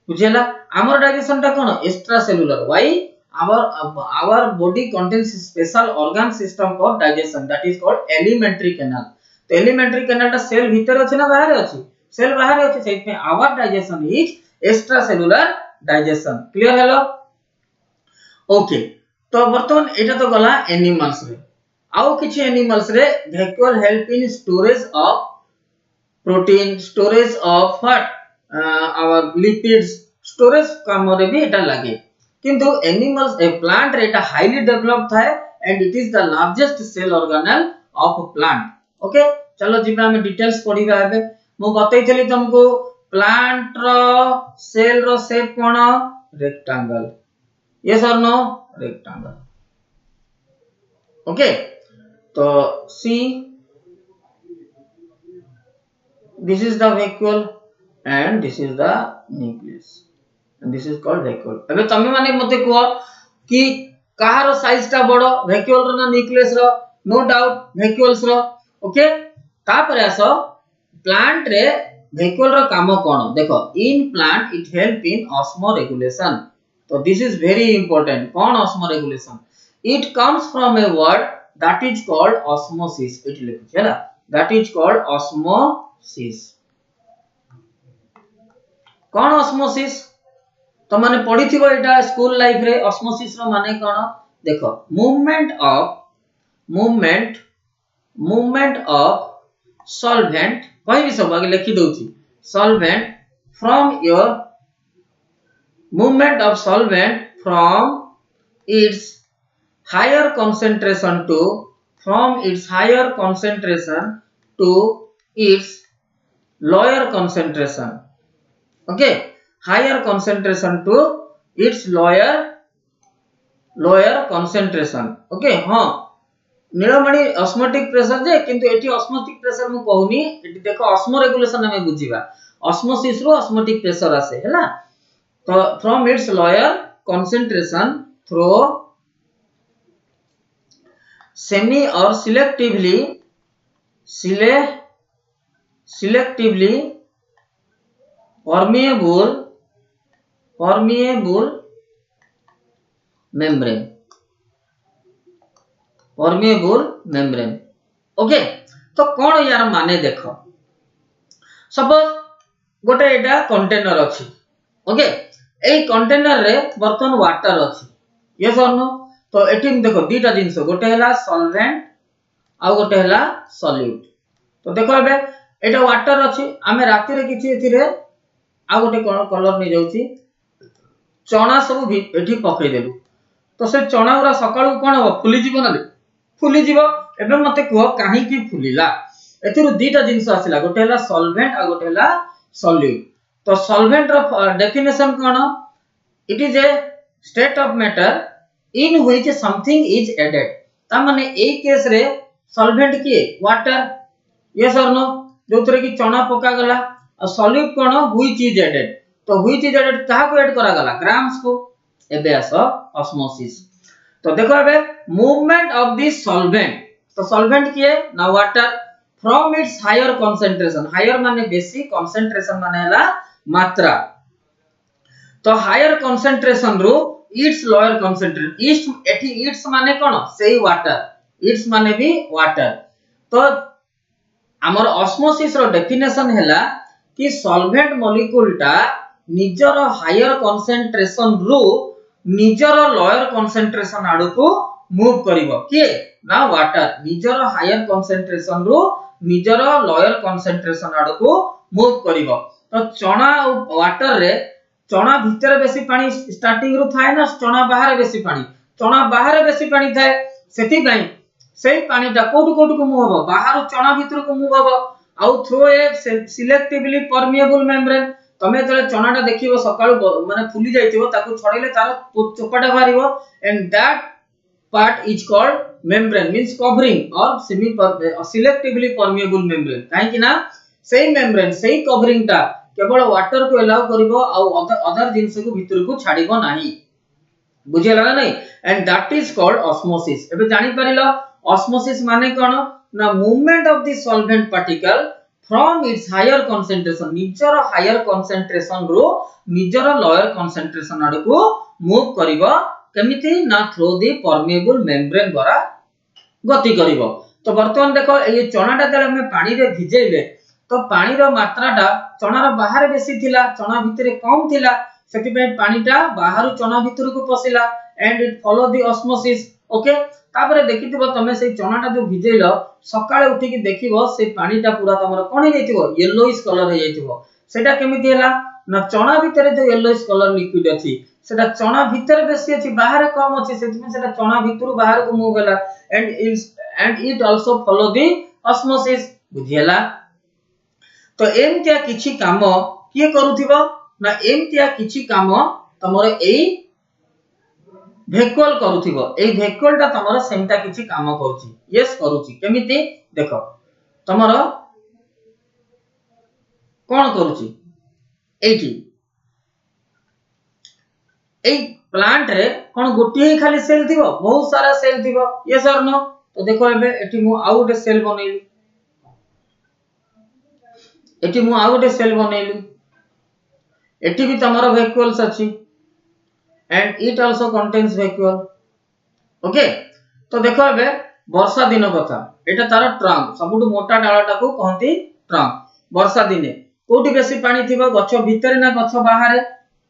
बुझेला हमर डाइजेशन टा कोन extracellular why our body contains special organ system for digestion that is called alimentary canal तो एलिमेंटरी कैनाल टा सेल भीतर अछि ना बाहर अछि सेल बाहर अछि सेट में our digestion is extra cellular digestion clear हेलो ओके तो वर्तमान एटा तो गला एनिमल्स रे आउ किछि एनिमल्स रे vacuole help in storage of protein storage of what our lipids storage काम रे भी एटा लागे किंतु एनिमल्स ए प्लांट रे एटा हाईली डेवलप्ड थाए and it is the largest cell organelle of plant okay चलो जिबा हम डिटेल्स पढिबा एबे मु बतैथली तुमको प्लांट रो सेल रो शेप कोन रेक्टेंगल यस और नो रेक्टेंगल ओके तो see this is the vacuole and this is the nucleus and this is called vacuole एबे तमे माने मते को कि कहारो साइज टा बडो vacuole रो ना nucleus रो नो डाउट vacuoles रो ओके तापर आसो प्लांट रे vacuole रो काम कोन देखो in plant it help in osmoregulation तो दिस इज वेरी इंपोर्टेंट कोन osmoregulation it comes from a word that is called osmosis इट लिखु छला दैट इज कॉल्ड ऑस्मोसिस कोन ऑस्मोसिस तो माने पढिथिबो एटा स्कूल लाइफ रे ऑस्मोसिस रो माने कोन देखो मूवमेंट ऑफ सॉल्वेंट कहि भी सब आगे लिखि दउची solvent from your movement of solvent from its higher concentration to its lower concentration okay higher concentration to its lower concentration okay हां नीलमणि ऑस्मोटिक प्रेशर जे किंतु एठी ऑस्मोटिक प्रेशर मु कहूनी एठी देखो ऑस्मो रेगुलेशन हमें बुझीबा ऑस्मोसिस रो ऑस्मोटिक प्रेशर आसे हैला तो from its lower concentration through semi और selectively permeable membrane ओके तो कौन यार माने देखो सपोज गोटे एटा कंटेनर अछि ओके ए कंटेनर रे बर्तन वाटर अछि यस और नो तो एठी देखो दीटा जिंस गोटे हला सॉल्वेंट आ गोटे हला सॉल्यूट तो देखो एबे एटा वाटर अछि आमे राती रे किछि एथिरे आ गोटे कलर नै जाउची चना सब एठी पकई देलु तो से चना उरा सकाळू कोन हो फुली जीव ना फुली जीव एबे मते कहो काहे की फुलीला एथिरु दीटा जिंस आसिला गोटे हला सॉल्वेंट आ गोटे हला सॉल्यूट तो सॉल्वेंट रो डेफिनेशन कोन it is a state of matter in which something is added ता माने ए केस रे सॉल्वेंट की वाटर यस और नो जोतरे की चना पका गला और सॉल्यूट कोन व्हिच इज एडेड तो व्हिच इज एडेड कहा को ऐड करा गला ग्राम्स को एबे आस ऑस्मोसिस तो देखो एबे मूवमेंट ऑफ दिस सॉल्वेंट तो सॉल्वेंट की है ना water from its higher concentration higher माने बेसी कंसंट्रेशन माने हला मात्रा तो हायर कंसंट्रेशन रो इट्स लोअर कंसंट्रेशन इट्स एठी इट्स माने कोन सेही वाटर इट्स माने भी वाटर तो हमर ऑस्मोसिस रो डेफिनेशन हैला कि सॉल्वेंट मॉलिक्यूल टा निजर हायर कंसंट्रेशन रो निजर लोअर कंसंट्रेशन आडू को मूव करिवो के ना वाटर निजर हायर कंसंट्रेशन रो निजर लोअर कंसंट्रेशन आडू को मूव करिवो तो चना वाटर रे चना भीतर बेसी पानी स्टार्टिंग रो थाए ना चना बाहर बेसी पानी थाए सेति पई सेही पानीटा कोटु को मूव हो बाहर चना भीतर को मूव हो आउ through a selectively permeable membrane तमे जले चनाटा देखिबो सकाळू माने फुली जाइतिबो ताकू छडैले तार चोपाटा बाहरिबो and that part is called membrane means covering और सेमी सिलेक्टिवली परमिएबल मेम्ब्रेन काहे कि ना सेही मेम्ब्रेन सेही कवरिंगटा केवल वाटर को अलाउ करिवो आ अदर जिंस को भीतर को छाडिबो नाही बुझियला ना नहीं and that is called osmosis एबे जानि परिलो ऑस्मोसिस माने कोन ना movement of the solvent particle from its higher concentration निजर हायर कंसंट्रेशन रो निजर लोअर कंसंट्रेशन आडू को मूव करिवो केमिति ना थ्रू द परमिएबल मेम्ब्रेन द्वारा गति करिवो तो वर्तमान देखो ए चनाटा जले हम पानी रे भिजेइले तो पानी रो मात्राटा चना रो बाहर बेसी थिला चना भितरे कम थिला सेति पे पानीटा बाहर चना भितर को पसिला and it follow the osmosis okay तापरे देखिथिबो तमे से चनाटा जो भिजेइलो सकाळे उठी की देखिबो से पानीटा पूरा तमरो कोन हे जैतिबो येलोइश कलर हे जैतिबो सेटा केमिति हैला ना चना भितरे जो येलोइश कलर लिक्विड अछि सेटा चना भितरे बेसी अछि बाहर कम अछि सेति में सेटा चना भितरु बाहर को मूव गेला and it also follow the osmosis बुझियला तो एमतिया किछि काम किए करूथिबो ना एमतिया किछि काम तमरो एई भेक्यूल करूथिबो एई भेक्यूलटा तमरो सेमता किछि काम करूची यस करूची केमिति देखो तमरो कोन करूची एठी एई प्लांट रे कोन गोटी ही खाली सेल थिबो बहुत सारा सेल थिबो यस और नो तो देखो एबे एठी मु आउ गोटे सेल बनैली एठी मु आउ गोटे सेल बनैली एठी भी तमरो भेक्यूल्स अछि and it also contains vacuole okay तो देखो एबे वर्षा दिन कथा एटा तार ट्रंक सबुटु मोटा डाळाटा को कहंती ट्रंक वर्षा दिने कोठी बेसी पानी थिबो गछ भितरे ना गछ बाहर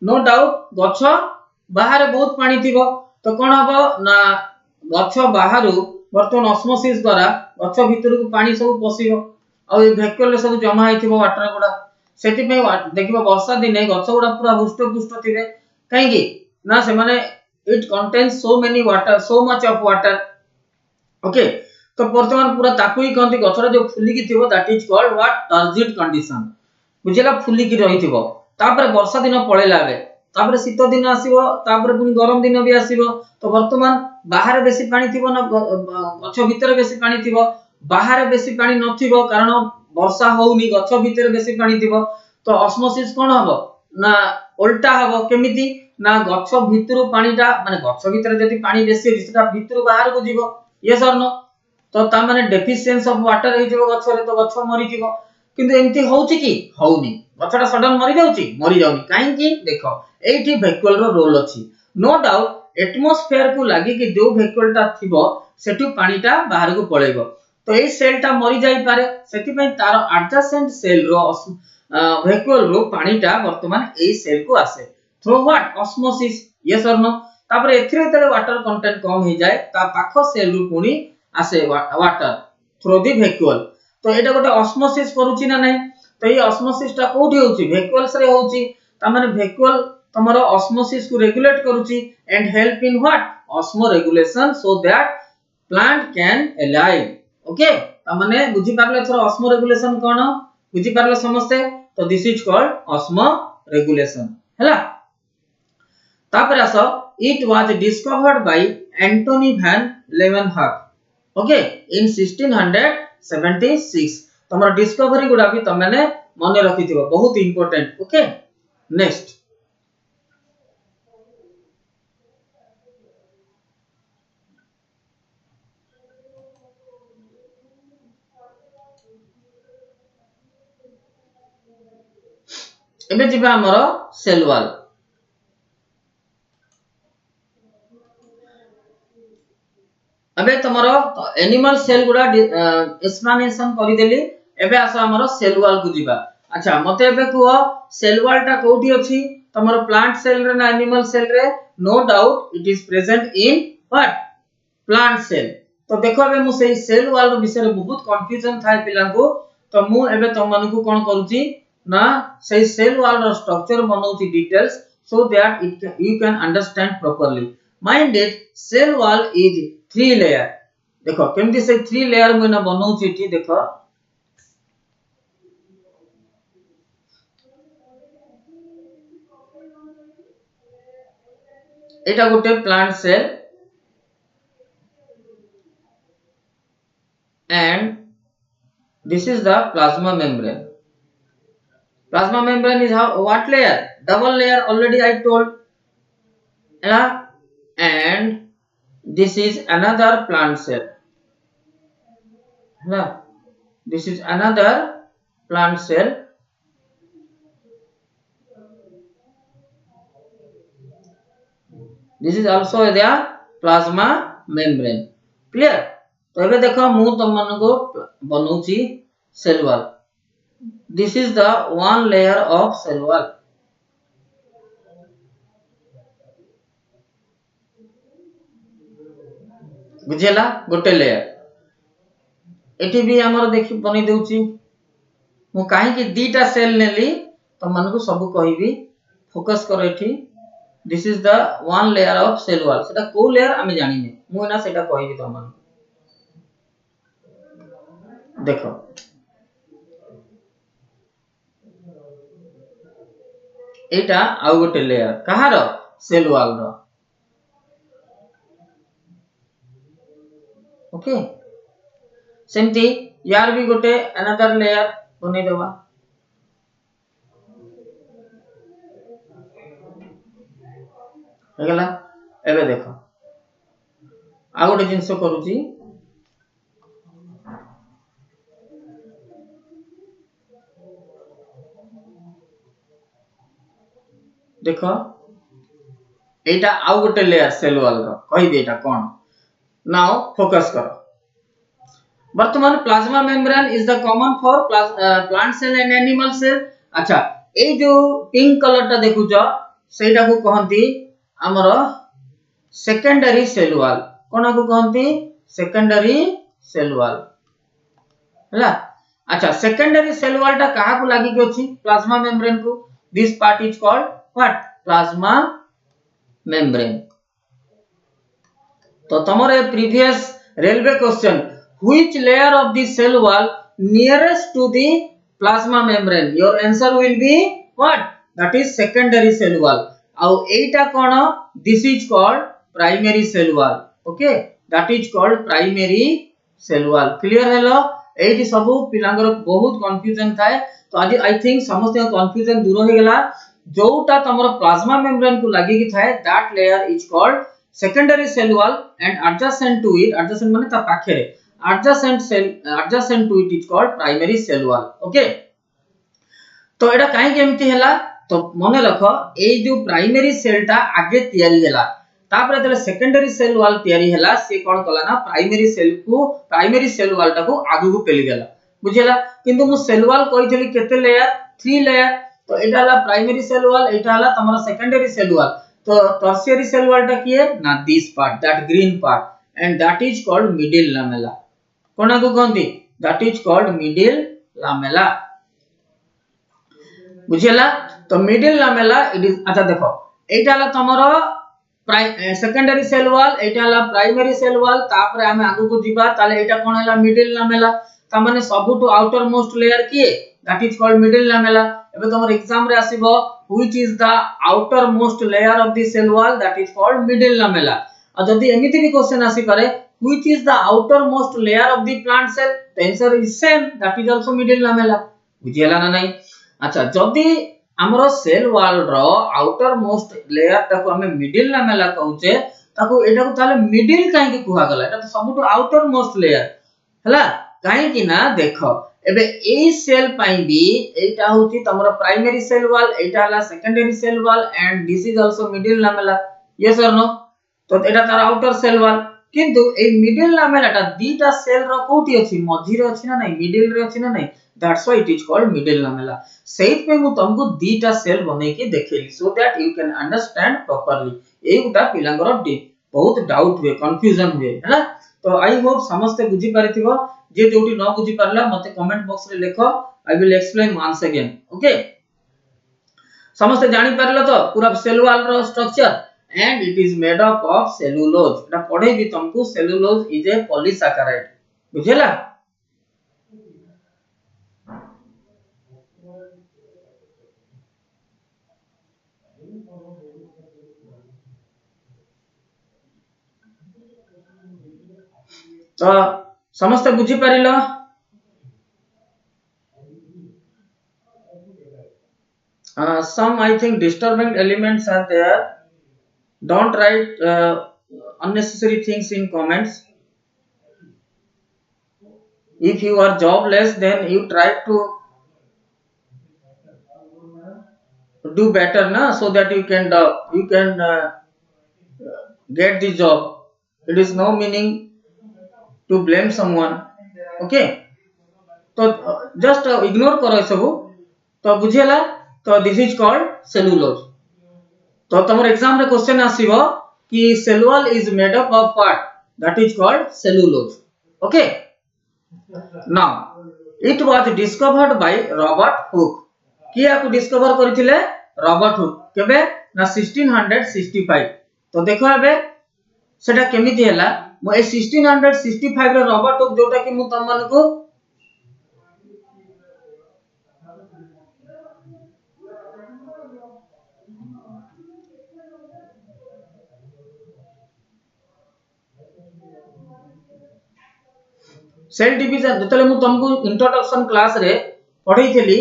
नो डाउट गछ बाहर बहुत पानी थिबो तो कोन हबो ना गछ बाहरु बर्तन ऑस्मोसिस द्वारा गछ भितर को पानी सब पसिबो आ ए भेक्यूल सब जमा हेथिबो वाटर गुडा सेति पे देखिबो वर्षा दिने गछ गुडा पूरा हुष्ट पुष्ट थिबे काहे कि ना से माने it contains so many water so much of water okay तो वर्तमान पूरा ताकू ही कहंती गछरा जो फुली की थिबो that is called what turgid condition बुझिला फुली की रही थिबो तापर वर्षा दिन पळेला बे तापर शीत दिन आसीबो तापर पुनी गरम दिन भी आसीबो तो वर्तमान बाहर बेसी पानी थिबो ना गछ भीतर बेसी पानी थिबो बाहर बेसी पानी नथिबो कारण वर्षा होउनी गछ भीतर बेसी पानी थिबो तो ऑस्मोसिस कोन हबो ना उल्टा हबो केमिति ना गछ भीतर पानीटा माने गछ भीतर जति पानी बेसी अछि सेटा भीतर बाहर को जीवो यस और नो तो ता माने डेफिशिएंसी ऑफ वाटर हे जीवो गछ रे तो गछ मरि जीवो किंतु एंती होउची की होउनी गछटा सडन मरि जाउनी काहे की देखो एठी वैक्यूल रो रोल अछि नो डाउट एटमॉस्फेयर को लागि कि जो वैक्यूलटा थिबो सेटु पानीटा बाहर को पळेबो तो ए सेलटा मरि जाई पारे सेति पई तार एडजेसेंट सेल रो वैक्यूल रो पानीटा वर्तमान ए सेल को आसे थ्रू व्हाट ऑस्मोसिस यस और नो तापर एथिरे तले वाटर कंटेंट कम हो जाए ता पाखो सेल रू पुनी आसे वाटर थ्रू दी वैक्यूल तो एटा गोटे ऑस्मोसिस करूची ना नहीं तो ये ऑस्मोसिस टा कोठी होची वैक्यूल्स रे होची ता माने वैक्यूल तमरो ऑस्मोसिस को रेगुलेट करूची and help in what osmoregulation so that plant can alive okay ता माने बुझी पारले थोर ऑस्मो रेगुलेशन कोन बुझी पारले समस्ते तो this is called osmoregulation हैला तापर आसो it was discovered by Antonie van Leeuwenhoek okay इन 1676 तमरो डिस्कवरी गुडा भी तमने मने रखिथिबो बहुत इंपोर्टेंट ओके नेक्स्ट एबे जिबा हमरो सेल वॉल अबे तमरो एनिमल सेल गुडा एक्सप्लेनेशन करि देली एबे आसो हमरो सेल वॉल को जिबा अच्छा मते एबे कुओ सेल वॉल टा कोठी अछि तमरो प्लांट सेल रे ना एनिमल सेल रे no doubt it is present in what plant cell तो देखो एबे मु सेही सेल वॉल रो विषय रे बहुत कंफ्यूजन थाय पिला को तो मु एबे तम मानु को कोन करूची ना सेही सेल वॉल रो स्ट्रक्चर बनाउची details so that you can understand properly mind it cell wall is 3 layer देखो केमती से 3 लेयर में ना बनाउची ठी देखो एटा गोटे plant cell and this is the plasma membrane. Plasma membrane is how what layer? Double layer already I told. And this is another plant cell. This is another plant cell. This is also the plasma membrane. Clear? तो एबे देखो मु तुम मन को बनौची cell wall this is the one layer of cell wall बुझेला गोटे लेयर एठी भी हमर देखि बनै देउची मु काहे कि दीटा सेल नेली तुम मन को सब कहिबी फोकस करो एठी this is the one layer of cell wall सेटा को लेयर आमे जानि नै मु ना सेटा कहिबी तुम मन देखो एटा आउ गोटे लेयर कहार सेल वॉल रो ओके सेमती यार भी गोटे अनदर लेयर बनै देबा हेगला एबे देखो आ गोटे जिंस करूची देखो एटा आउ गोटे लेयर सेल वॉल रो कहि एटा कोन नाउ फोकस करो वर्तमान plasma membrane is the common for plant cell and animal cell अच्छा ए जो पिंक कलर टा देखु छ सेटा को कहंती हमरो सेकेंडरी सेल वॉल कोना को कहंती सेकेंडरी सेल वॉल हला अच्छा सेकेंडरी सेल वॉल टा कहा को लागि के अछि प्लाज्मा मेम्ब्रेन को this part is called what plasma membrane तो तमरे previous railway question which layer of the cell wall nearest to the plasma membrane your answer will be what that is secondary cell wall आउ एटा कोन this is called primary cell wall okay that is called primary cell wall clear हेलो एठी सब पिलांगर बहुत confusion थाए तो आज आई थिंक समस्त कंफ्यूजन दूर हो गेला जोटा तमरो प्लाज्मा मेम्ब्रेन को लागि कि थाए that layer is called secondary cell wall and adjacent to it adjacent माने ता पाखरे adjacent to it is called primary cell wall okay तो एटा काहे केमती हैला तो मने रखो ए जो प्राइमरी सेल ता आगे तयारी हैला तापर जले सेकेंडरी सेल वॉल तयारी हैला से कोन कला ना प्राइमरी सेल वॉल ता को आगु को पेली देला बुझेला किंतु मु सेल वॉल कहितली केते लेयर 3 लेयर तो एटा हला प्राइमरी सेल वॉल एटा हला तमरा सेकेंडरी सेल वॉल तो टर्शियरी सेल वॉल ता की है ना this part that green part and that is called middle lamella कोना को कहंती that is called middle lamella बुझेला तो मिडिल लामेला इट इज अच्छा देखो एटा हला तमरो सेकेंडरी सेल वॉल एटा हला प्राइमरी सेल वॉल तापर हमें आगु को जीवा ताले एटा कोन हला मिडिल लामेला ता माने सबटु आउटर मोस्ट लेयर की that is called middle lamella एबे तमर एग्जाम रे आसीबो which is the outermost layer of the cell wall that is called middle lamella आ जदी एमिति भी क्वेश्चन आसी पारे which is the outermost layer of the plant cell the answer is same that is also middle lamella बुझियला ना नहीं अच्छा जदी हमरो सेल वॉल रो आउटर मोस्ट लेयर ताको हमें मिडिल लामेला कहउचे ताको एटा को ताले मिडिल काहे के कुहा गला एटा तो सबटु आउटर मोस्ट लेयर हला काहे कि ना देखो एबे ए सेल पाई भी एटा होची तमरो प्राइमरी सेल वॉल एटा हला secondary cell wall and this is also middle lamella yes और नो तो एटा तार आउटर सेल वॉल किंतु ए मिडिल लामेलाटा दीटा सेल रो कोठी अछि मझी रे अछि ना नहीं मिडिल रे अछि ना नहीं that's why it is called middle lamella सेट में मु तुमको दीटा सेल बनै के देखेली so that you can understand properly एगुटा पिलांगर बहुत डाउट हुए कंफ्यूजन हुए हैला तो आई होप समस्त बुझी पारिथिबो जे जोटी न बुझी पारला मते कमेंट बॉक्स रे लिखो I will explain once again okay समस्त जानि पारलो तो पूरा सेल वॉल रो structure and it is made up of cellulose एटा पढे भी तुमको cellulose is a polysaccharide बुझेला तो समस्त बुझी पारिलो some I think disturbing elements are there don't write unnecessary things in comments if you are jobless then you try to do better na so that you can get the job it is no meaning to blame someone okay तो just ignore करो सब तो बुझेला तो this is called cellulose तो तमर exam रे question आसीबो कि cell wall is made up of what that is called cellulose okay now it was discovered by Robert Hooke किया को डिस्कवर करथिले रॉबर्ट हुक केबे ना 1665 तो देखो एबे सेटा केमिति हैला मो ए 1665 रे रॉबर्ट हुक जोटा कि मु तम मन को सेल डिवीजन जतले मु तुमको इंट्रोडक्शन क्लास रे पढई थली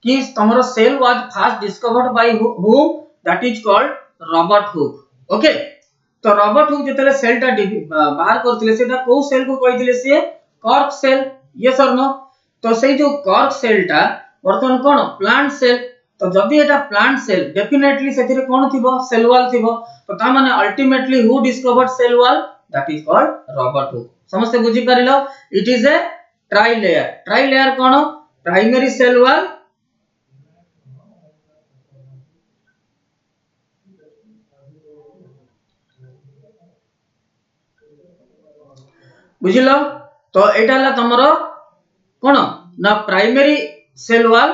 कि तमरो cell was first discovered by whom that is called Robert Hooke okay तो रॉबर्ट हुक जतले सेल ता बाहर करथिले सेटा को सेल को कहिथिले से कॉर्क सेल यस और नो तो सेई जो कॉर्क सेल ता वर्तमान कोन प्लांट सेल तो जदी एटा प्लांट सेल डेफिनेटली सेथिरे कोन थिबो सेल वॉल थिबो तो ता माने ultimately who discovered cell wall that is called Robert Hooke समस्त बुझी पारिलो it is a trilayer कोन प्राइमरी सेल वॉल बुझिलो तो एटा ला तमरो कोन ना प्राइमरी सेल वॉल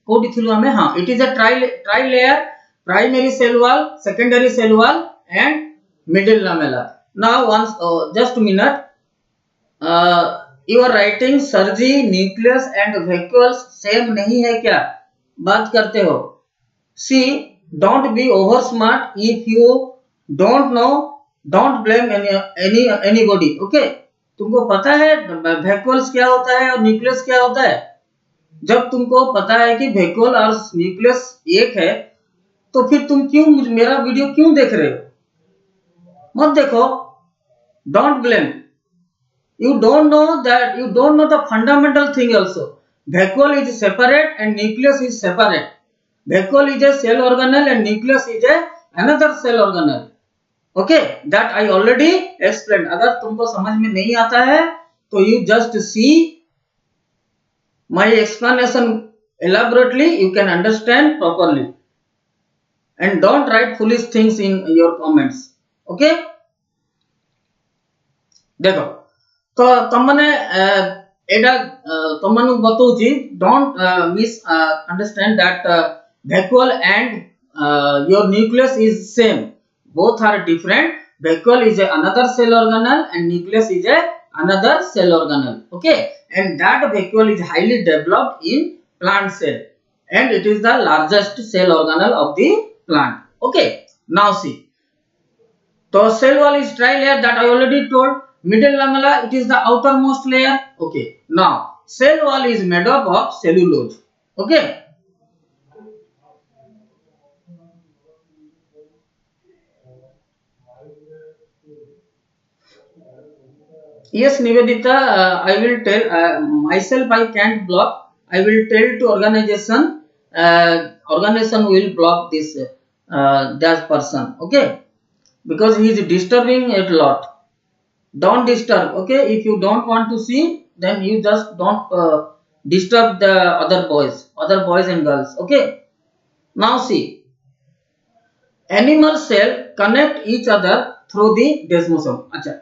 कोठी थिलु हमें हां it is a try layer primary cell wall secondary cell wall and middle lamella now once just minute you are writing सर्जी nucleus and vacuoles same नहीं है क्या बात करते हो सी don't be over smart. If you don't know, don't blame anybody. Okay, तुमको पता है vacuoles क्या होता है और न्यूक्लियस क्या होता है? जब तुमको पता है कि vacuole और न्यूक्लियस एक है, तो फिर तुम क्यों मेरा वीडियो क्यों देख रहे हो? मत देखो. Don't blame. You don't know that, you don't know the fundamental thing also. Vacuole is separate and nucleus is separate. Vacuole is a cell organelle and nucleus is another cell organelle. Okay, that I already explained. अगर तुमको समझ में नहीं आता है तो you just see my explanation elaborately, you can understand properly. And don't write foolish things in your comments. Okay? देखो, तो तुमने एडा तुमनु बताऊची, don't misunderstand that vacuole and your nucleus is same. Both are different. Vacuole is another cell organelle and nucleus is another cell organelle. Okay, and that vacuole is highly developed in plant cell, and it is the largest cell organelle of the plant. Okay, now see. So cell wall is trilayer, that I already told. Middle lamella, it is the outermost layer. Okay, now cell wall is made up of cellulose. Okay. Yes, Nivedita, I will tell myself. I can't block. I will tell to organization. Organization will block this that person. Okay, because he is disturbing it a lot. Don't disturb. Okay, if you don't want to see, then you just don't disturb the other boys and girls. Okay. Now see, animal cell connect each other through the desmosome. अच्छा.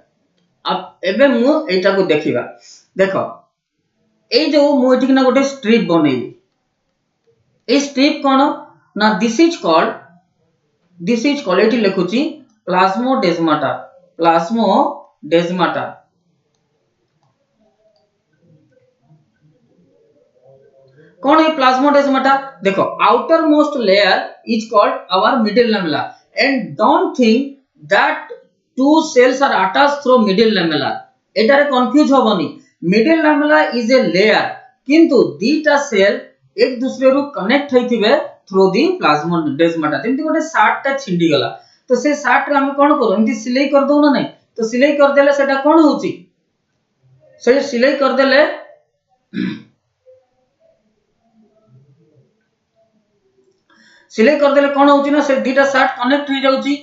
अब एबे मु एटा को देखिबा. देखो, ए जो मु एठी ना गोटे स्ट्रिप बनेली. ए स्ट्रिप कोन ना दिस इज कॉल्ड एठी लिखुची प्लाज्मोडेस्माटा. प्लाज्मोडेस्माटा. कौन है प्लाज्मोडेस्माटा? देखो, outermost layer is called our middle lamella, and don't think that two cells are attached through middle lamella. एटारे कंफ्यूज होबनी. Middle lamella is a layer, किंतु दीटा cell एक दूसरे रु कनेक्ट होइथिबे थ्रू दी प्लाज्मोडेस्माटा. जेमति गोटे short ता छिंडी गला, तो से शार्ट रे हम कोन करू? एंती सिलाई कर दउ ना नहीं? तो सिलाई कर देले सेटा कोन होची? से सिलाई कर देले कोन होची ना, से दीटा शार्ट कनेक्ट हो जाउची.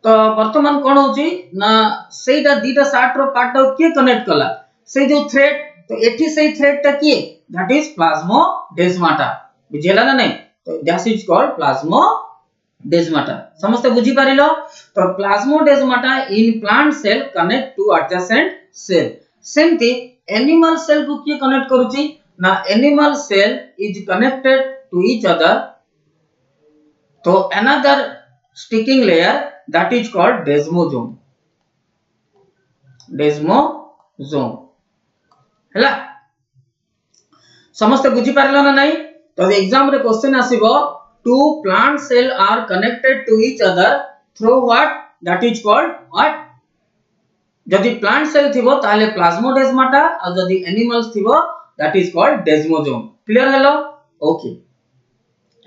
तो वर्तमान कोन होची ना, सेटा दीटा शार्ट रो पार्ट टा के कनेक्ट कला, से जो थ्रेड. तो एठी से थ्रेड टा के, दैट इज प्लाज्मोडेस्माटा. बुझिला ना नहीं? तो दैट इज कॉल्ड प्लाज्मोडेस्माटा. समस्त बुझी पारिलो? तो plasmodesmata in plant cell connect to adjacent cell. सेमती एनिमल सेल को के कनेक्ट करूची ना, animal cell is connected to each other. तो another sticking layer, that is called desmosome. Desmosome. हैला? समस्त बुझी पारलो ना नहीं? तो एग्जाम रे question आसीबो, two plant cell are connected to each other through what? That is called what? जदि plant cell थिबो ताले प्लाज्मोडेस्माटा, और जदि animals थिबो that is called desmosome. Clear हेलो? ओके.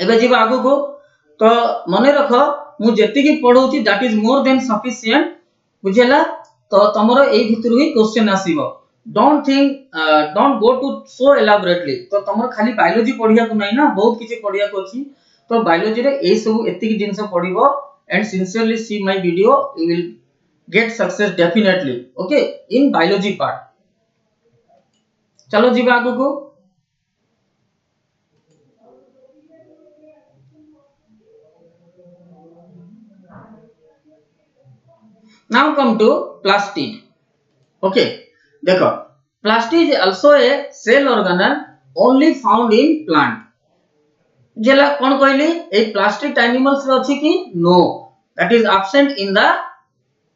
एबे जीवा आगु को. तो मने रखो, मु जेति की पढौची that is more than sufficient. बुझेला? तो तमरो एई भितरु ही क्वेश्चन आसीबो. Don't think, don't go to so elaborately. तो तमरो खाली बायोलॉजी पढिया को नहीं ना, बहुत किछि पढिया को अछि. तो बायोलॉजी रे एई सब एति की जिंस पढिबो and sincerely see my video, you will get success definitely. Okay, in biology part. चलो जीवा आगु को. Now come to plastid. Okay, देखो, plastid is also a cell organelle only found in plant. जेला कौन कहली? ए प्लास्टिड एनिमल्स रे अछि कि? No, that is absent in the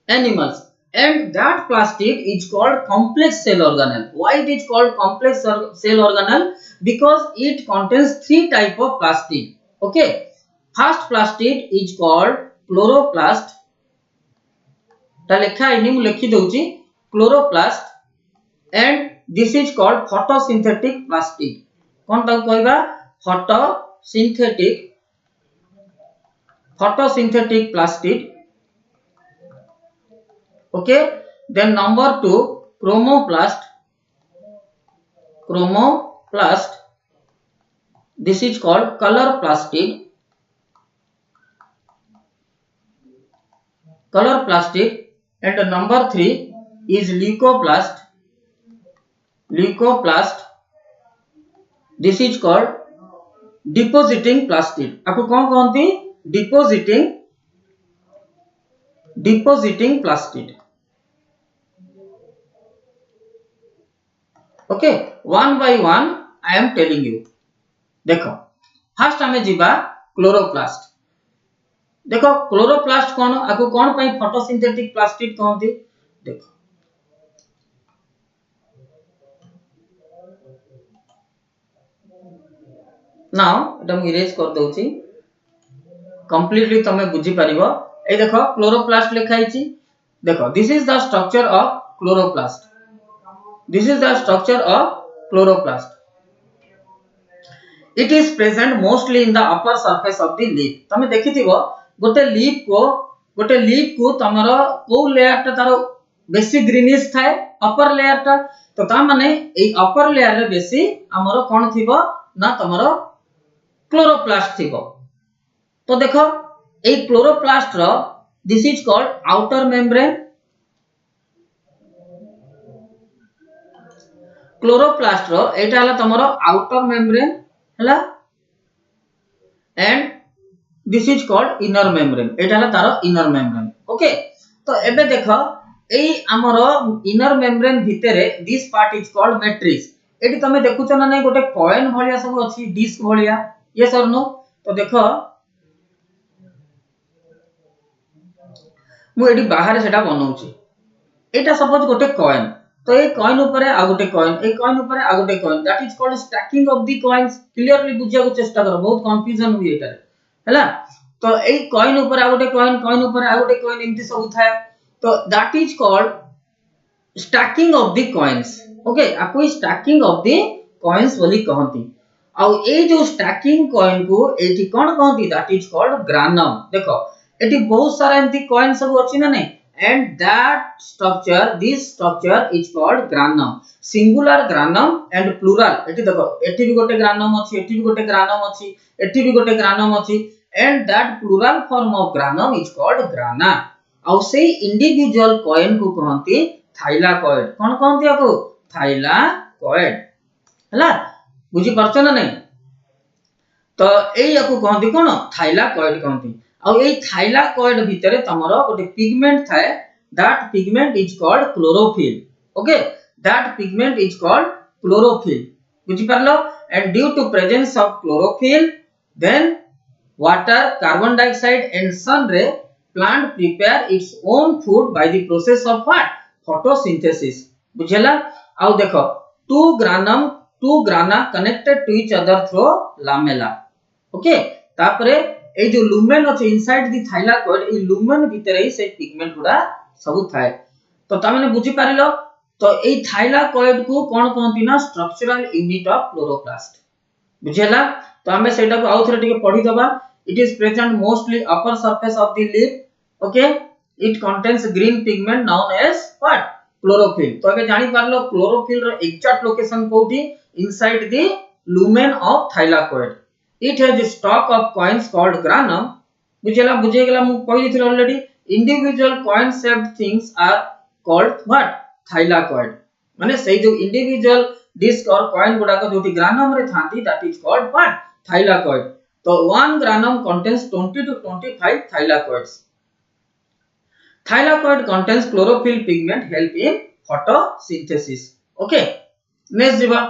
animals, and that plastid is called complex cell organelle. Why it is called complex cell organelle? Because it contains three type of plastid. Okay, First plastid is called chloroplast. ता लिखा है मु लिखि दउची chloroplast and this is called photosynthetic plastid. कोन ता कहबा photosynthetic plastid. Okay, then number 2 chromoplast. This is called color plastid. And number 3 is leucoplast. This is called depositing plastid. आपको कौन कहती depositing plastid. Okay, one by one I am telling you. देखो first हमें जीवा chloroplast. देखो chloroplast कौन आपको कौन पाई फोटोसिंथेटिक प्लास्टिड कहती. देखो नाउ एटा मु इरेज कर दउची कंप्लीटली तमे बुझी परिबो. ए देखो क्लोरोप्लास्ट लिखाई छी. देखो this is the structure of chloroplast. It is present mostly in the upper surface of the leaf. तमे देखिथिबो गोटे लीफ को तमरो को लेयर ता तारो बेसी ग्रीनिश थाए अपर लेयर ता. तो ता माने ए अपर लेयर रे बेसी हमरो कोन थिबो ना तमरो क्लोरोप्लास्ट थिबो. तो देखो ए क्लोरोप्लास्ट रो this is called outer membrane. Chloroplast रो एटा हला तमरो आउटर मेम्ब्रेन हला and this is called inner membrane. एटा हला तारो इनर मेम्ब्रेन. ओके, तो एबे देखो एई हमरो इनर मेम्ब्रेन भितरे this part is called matrix. Eighty तमे देखुछ ना नै गोटे कॉइन भलिया सब अछि डिस्क भलिया. यस और नो. तो देखो मु एटी बाहर सेटा बनौची. एटा सपोज गोटे कॉइन. तो ए कॉइन ऊपर आ गोटे कॉइन, ए कॉइन ऊपर आ गोटे coin. That is called stacking of the coins. Clearly बुझिया को चेष्टा करो, बहुत कंफ्यूजन हुई एटा हैला. तो ए कॉइन ऊपर आ गोटे कॉइन, कॉइन ऊपर आ गोटे कॉइन एमती सब थाए. तो that is called stacking of the coins. Okay, आपको स्टैकिंग ऑफ द कॉइन्स बोली कहंती. आ ए जो स्टैकिंग कॉइन को एटी कोन कहंती दैट इज कॉल्ड ग्रानम. देखो एटी बहुत सारा एमती कॉइन सब अछि ना नहीं. And that structure, this structure is called granum. Singular granum and plural. एठी देखो एठी भी गोटे ग्रानम अछि, एठी भी गोटे ग्रानम अछि, एठी भी गोटे ग्रानम अछि. And that plural form of granum is called grana. आउ से इंडिविजुअल कॉइन को कहंती थाइलाकॉइड. कोन कहंती आको थाइलाकॉइड हला. बुझी परछ ना नहीं. तो एई आको कहंती कोन थाइलाकॉइड कहंती. और ए थाइलाकॉइड भितरे तमरो गोटे पिगमेंट थाए. That pigment is called chlorophyll. Okay, that pigment is called chlorophyll. बुझी परलो. And due to presence of chlorophyll then water, carbon dioxide and sun ray plant prepare its own food by the process of what photosynthesis. बुझला. आ देखो two grana connected to each other through lamella. Okay, तापरे ए जो lumen अछि inside the thylakoid, ए lumen भीतर ही से पिगमेंट गुडा सब थाए. तो ता माने बुझी पारिलो. तो ए थाइलाकॉइड को कोन कहंती ना स्ट्रक्चरल यूनिट ऑफ क्लोरोप्लास्ट. बुझेला. तो हमें सेटा को आउ थरे टिके पढी दबा. It is present mostly upper surface of the leaf. Okay, it contains green pigment known as what chlorophyll. तो अबे जानि पारलो क्लोरोफिल रो एग्जैक्ट लोकेशन कोठी inside the lumen of thylakoid. It has a stock of coins called granum. बुझेगला मु कहि दिथिल already. Individual coin shaped things are called what thylakoid. माने से जो इंडिविजुअल डिस्क और कॉइन गुडा को जोटी ग्रानम रे थांती that is called what thylakoid. तो one granum contains 20 to 25 thylakoids. Thylakoid contains chlorophyll pigment help in photosynthesis. Okay, next jiba.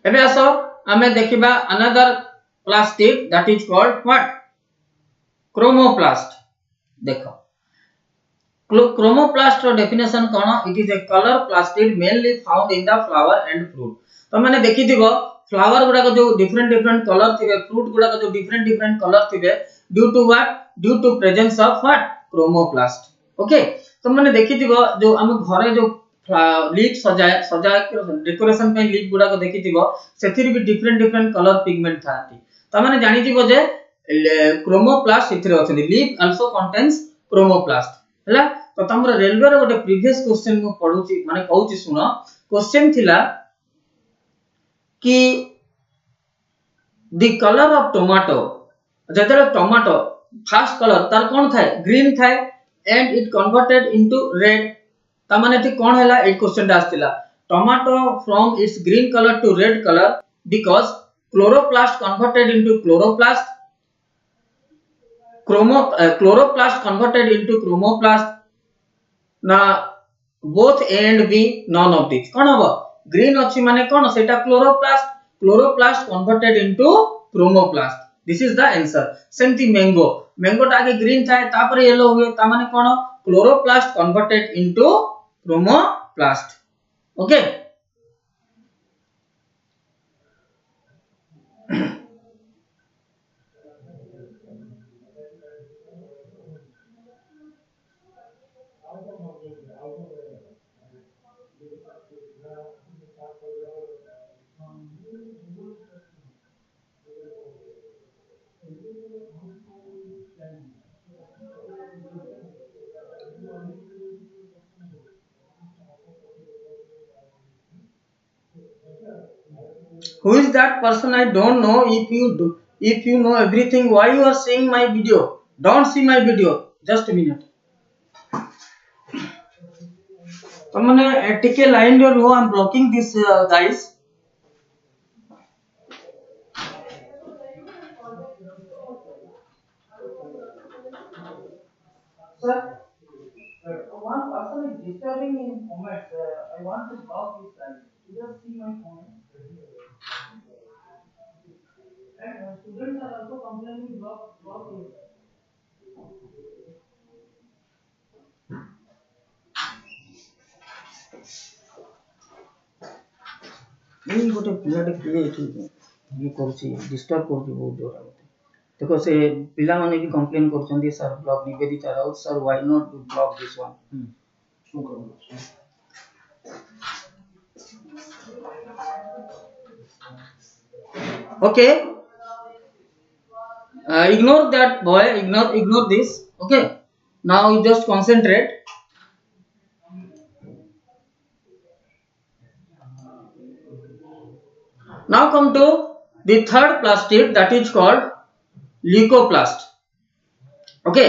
एबे आसो हमें देखिबा another plastic that is called what chromoplast देखो क्रोमोप्लास्ट रो डेफिनेशन कोन it is a colour plastid mainly found in the flower and fruit तो माने देखिथिबो फ्लावर गुडा को जो डिफरेंट डिफरेंट कलर थिबे फ्रूट गुडा को जो डिफरेंट डिफरेंट कलर थिबे due to what due to presence of what chromoplast okay तो माने देखिथिबो जो हम घरे जो लीफ सजाए सजाए डेकोरेशन पे लीफ गुडा को देखिथिबो सेथिर भी डिफरेंट डिफरेंट कलर पिगमेंट थाती त माने जानिथिबो जे क्रोमोप्लास्ट इथिरे अछन लीफ आल्सो कंटेन्स क्रोमोप्लास्ट हला तो तमरा रेलवे रो गोटे प्रीवियस क्वेश्चन मु पढुची माने कहूची सुनो क्वेश्चन थिला कि द कलर ऑफ टोमेटो जेतले टोमेटो फर्स्ट कलर तार कोन थाए ग्रीन थाए and it converted into red ता माने ठी कोन हैला ए क्वेश्चन आस्तिला tomato from its green colour to red colour because chloroplast converted into chloroplast chloroplast converted into chromoplast ना both A and B none of these कोन हबो ग्रीन अछि माने कोन सेटा chloroplast converted into chromoplast this is the answer सेमती mango ता आगे ग्रीन था तापर येलो हुए ता माने कोन chloroplast converted into chromoplast okay Who is that person? I don't know. If you know everything, why you are seeing my video? Don't see my video. Just a minute. तो मैंने टिके line रे रो I am blocking this guys. Sir, one person is disturbing in comments. I want to block this guy. Just see my comment. And students are also complaining block it. नहीं गोटे पिलाटे किए ये करछि disturb करछि बहुत जोर देखो से पिला माने भी कंप्लेन करछन्ती sir block Nivedita Raut sir why not to block this one okay ignore that boy ignore this okay now you just concentrate now come to the third plastid that is called leucoplast okay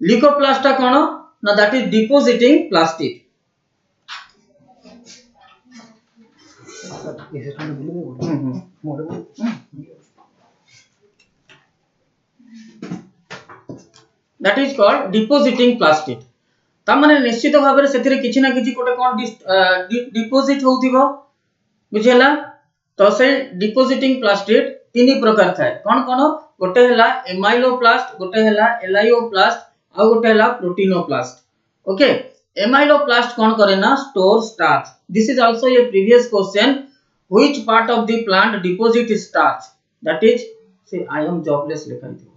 leucoplast ta kono na that is depositing plastid that is called depositing plastid ता माने निश्चित भाबरे सेथिरे किछि ना किछि कोटे कोन deposit होउथिबो बुझियला तो से depositing plastid तीन प्रकार थाए कोन कोन गोटे हला एमाइलोप्लास्ट गोटे हला एलाइयोप्लास्ट आ गोटे हला प्रोटीनोप्लास्ट ओके एमाइलोप्लास्ट कोन करे ना store starch this is also A previous question which part of the plant deposit starch that is से आई एम जॉबलेस लिखाई थो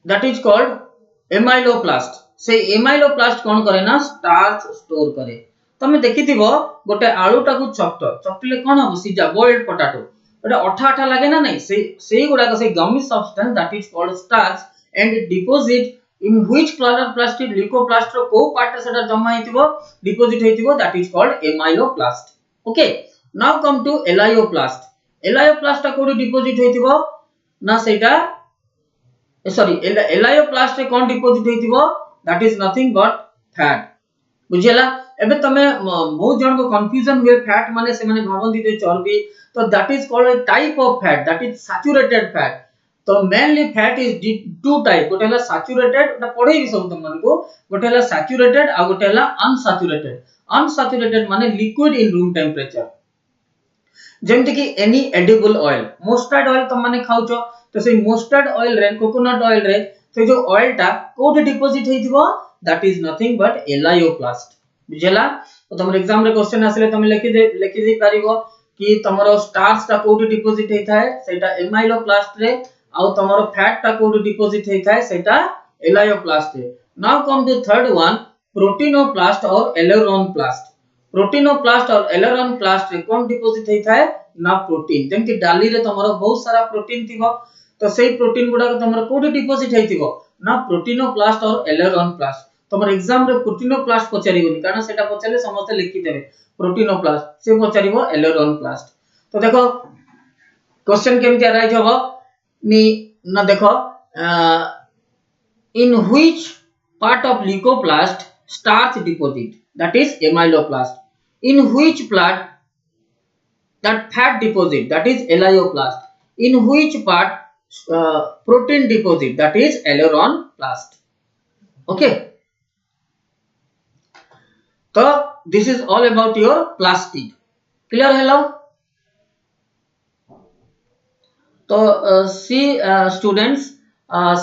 दैट इज कॉल्ड एमाइलोप्लास्ट से एमाइलोप्लास्ट कोन करे ना स्टार्च स्टोर करे तमे देखिथिबो गोटे आलूटा को चकटले कोन हो सीजा बॉइल्ड पोटैटो एटा अठा अठा लागे ना नहीं सेही गुडा को से gummy substance that is called starch and deposit in which colour plastic leucoplast रो को पार्ट सेटा जमा हेतिबो डिपोजिट हेतिबो that is called amyloplast okay now come to elaioplast कोडी डिपोजिट हेतिबो ना सेटा सॉरी एलाइयोप्लास्ट रे कोन डिपोजिट हेतिबो that is nothing but fat बुझियला एबे तमे बहुत जन को कंफ्यूजन हुए फैट माने से माने भाबंती जे चर्बी तो that is called a type of fat that is saturated fat तो mainly fat is two type गोटे हला सैचुरेटेड ओटा पढै भी सब तुम को गोटे हला सैचुरेटेड आ गोटे हला अनसैचुरेटेड माने लिक्विड इन रूम टेंपरेचर जेमति कि any edible oil mustard oil तुम माने खाउछो तो से मस्टर्ड ऑयल रे कोकोनट ऑयल रे से जो ऑयल टा कोठी डिपॉजिट हेतिबो that is nothing but elaioplast बुझला तो तमर एग्जाम रे क्वेश्चन आसले तुम लिखि दे पारिबो कि तमरो स्टार्च टा कोठी डिपॉजिट हेथाय सेटा एमाइलोप्लास्ट रे आउ तमरो फैट टा कोठी डिपॉजिट हेथाय सेटा एलायोप्लास्ट रे now come to third one proteinoplast or aleuroplast प्रोटीनोप्लास्ट or एलेरोनप्लास्ट रे कोन डिपॉजिट हेथाय ना प्रोटीन जेमति डाली रे तमरो बहुत सारा प्रोटीन थिबो तो सेही प्रोटीन गुडा को तमरो कोठी डिपॉजिट हेथिबो ना प्रोटीनोप्लास्ट और एलेरोनप्लास्ट तमर एग्जाम रे प्रोटीनोप्लास्ट पचारिबोनी कारण सेटा पचारले समस्त लिखि देबे प्रोटीनोप्लास्ट से पचारिबो एलेरोनप्लास्ट तो देखो क्वेश्चन केमति अराइज होबो नी ना देखो in which part of leucoplast starch deposit that is amyloplast in which part that fat deposit that is elaioplast in which part protein deposit that is aileronplast okay so this is all about your plastic clear hello so see students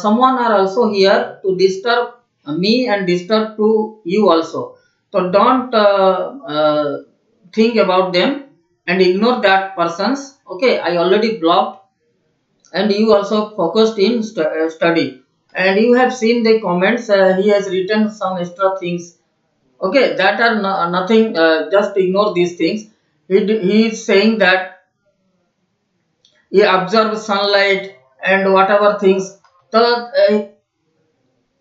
someone are also here to disturb me and disturb to you also so don't think about them and ignore that persons okay I already blocked and you also focused in study and you have seen the comments he has written some extra things okay that are nothing just ignore these things he is saying that he observes sunlight and whatever things so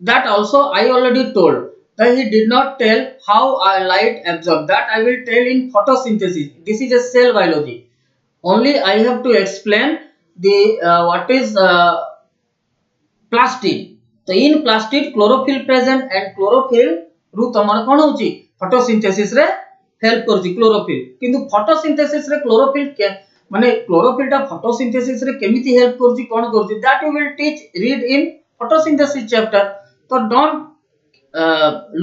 that also I already told that he did not tell how light absorb that I will tell in photosynthesis this is a cell biology only I have to explain the what is plastid so in plastid chlorophyll present and chlorophyll ru तमर कोन होची photosynthesis रे help करची chlorophyll किंतु photosynthesis रे chlorophyll माने chlorophyll टा photosynthesis रे केमिति हेल्प करची कोन करची that you will teach read in photosynthesis chapter so don't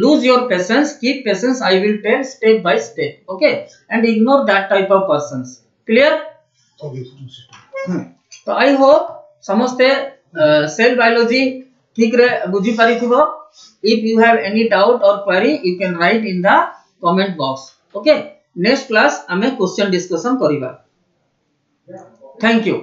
lose your patience keep patience I will tell step by step okay and ignore that type of persons clear तो I hope समस्ते cell biology ठीक रे बुझी पारिथिबो if you have any doubt or query you can write in the comment box okay next class हमें question discussion करिबा thank you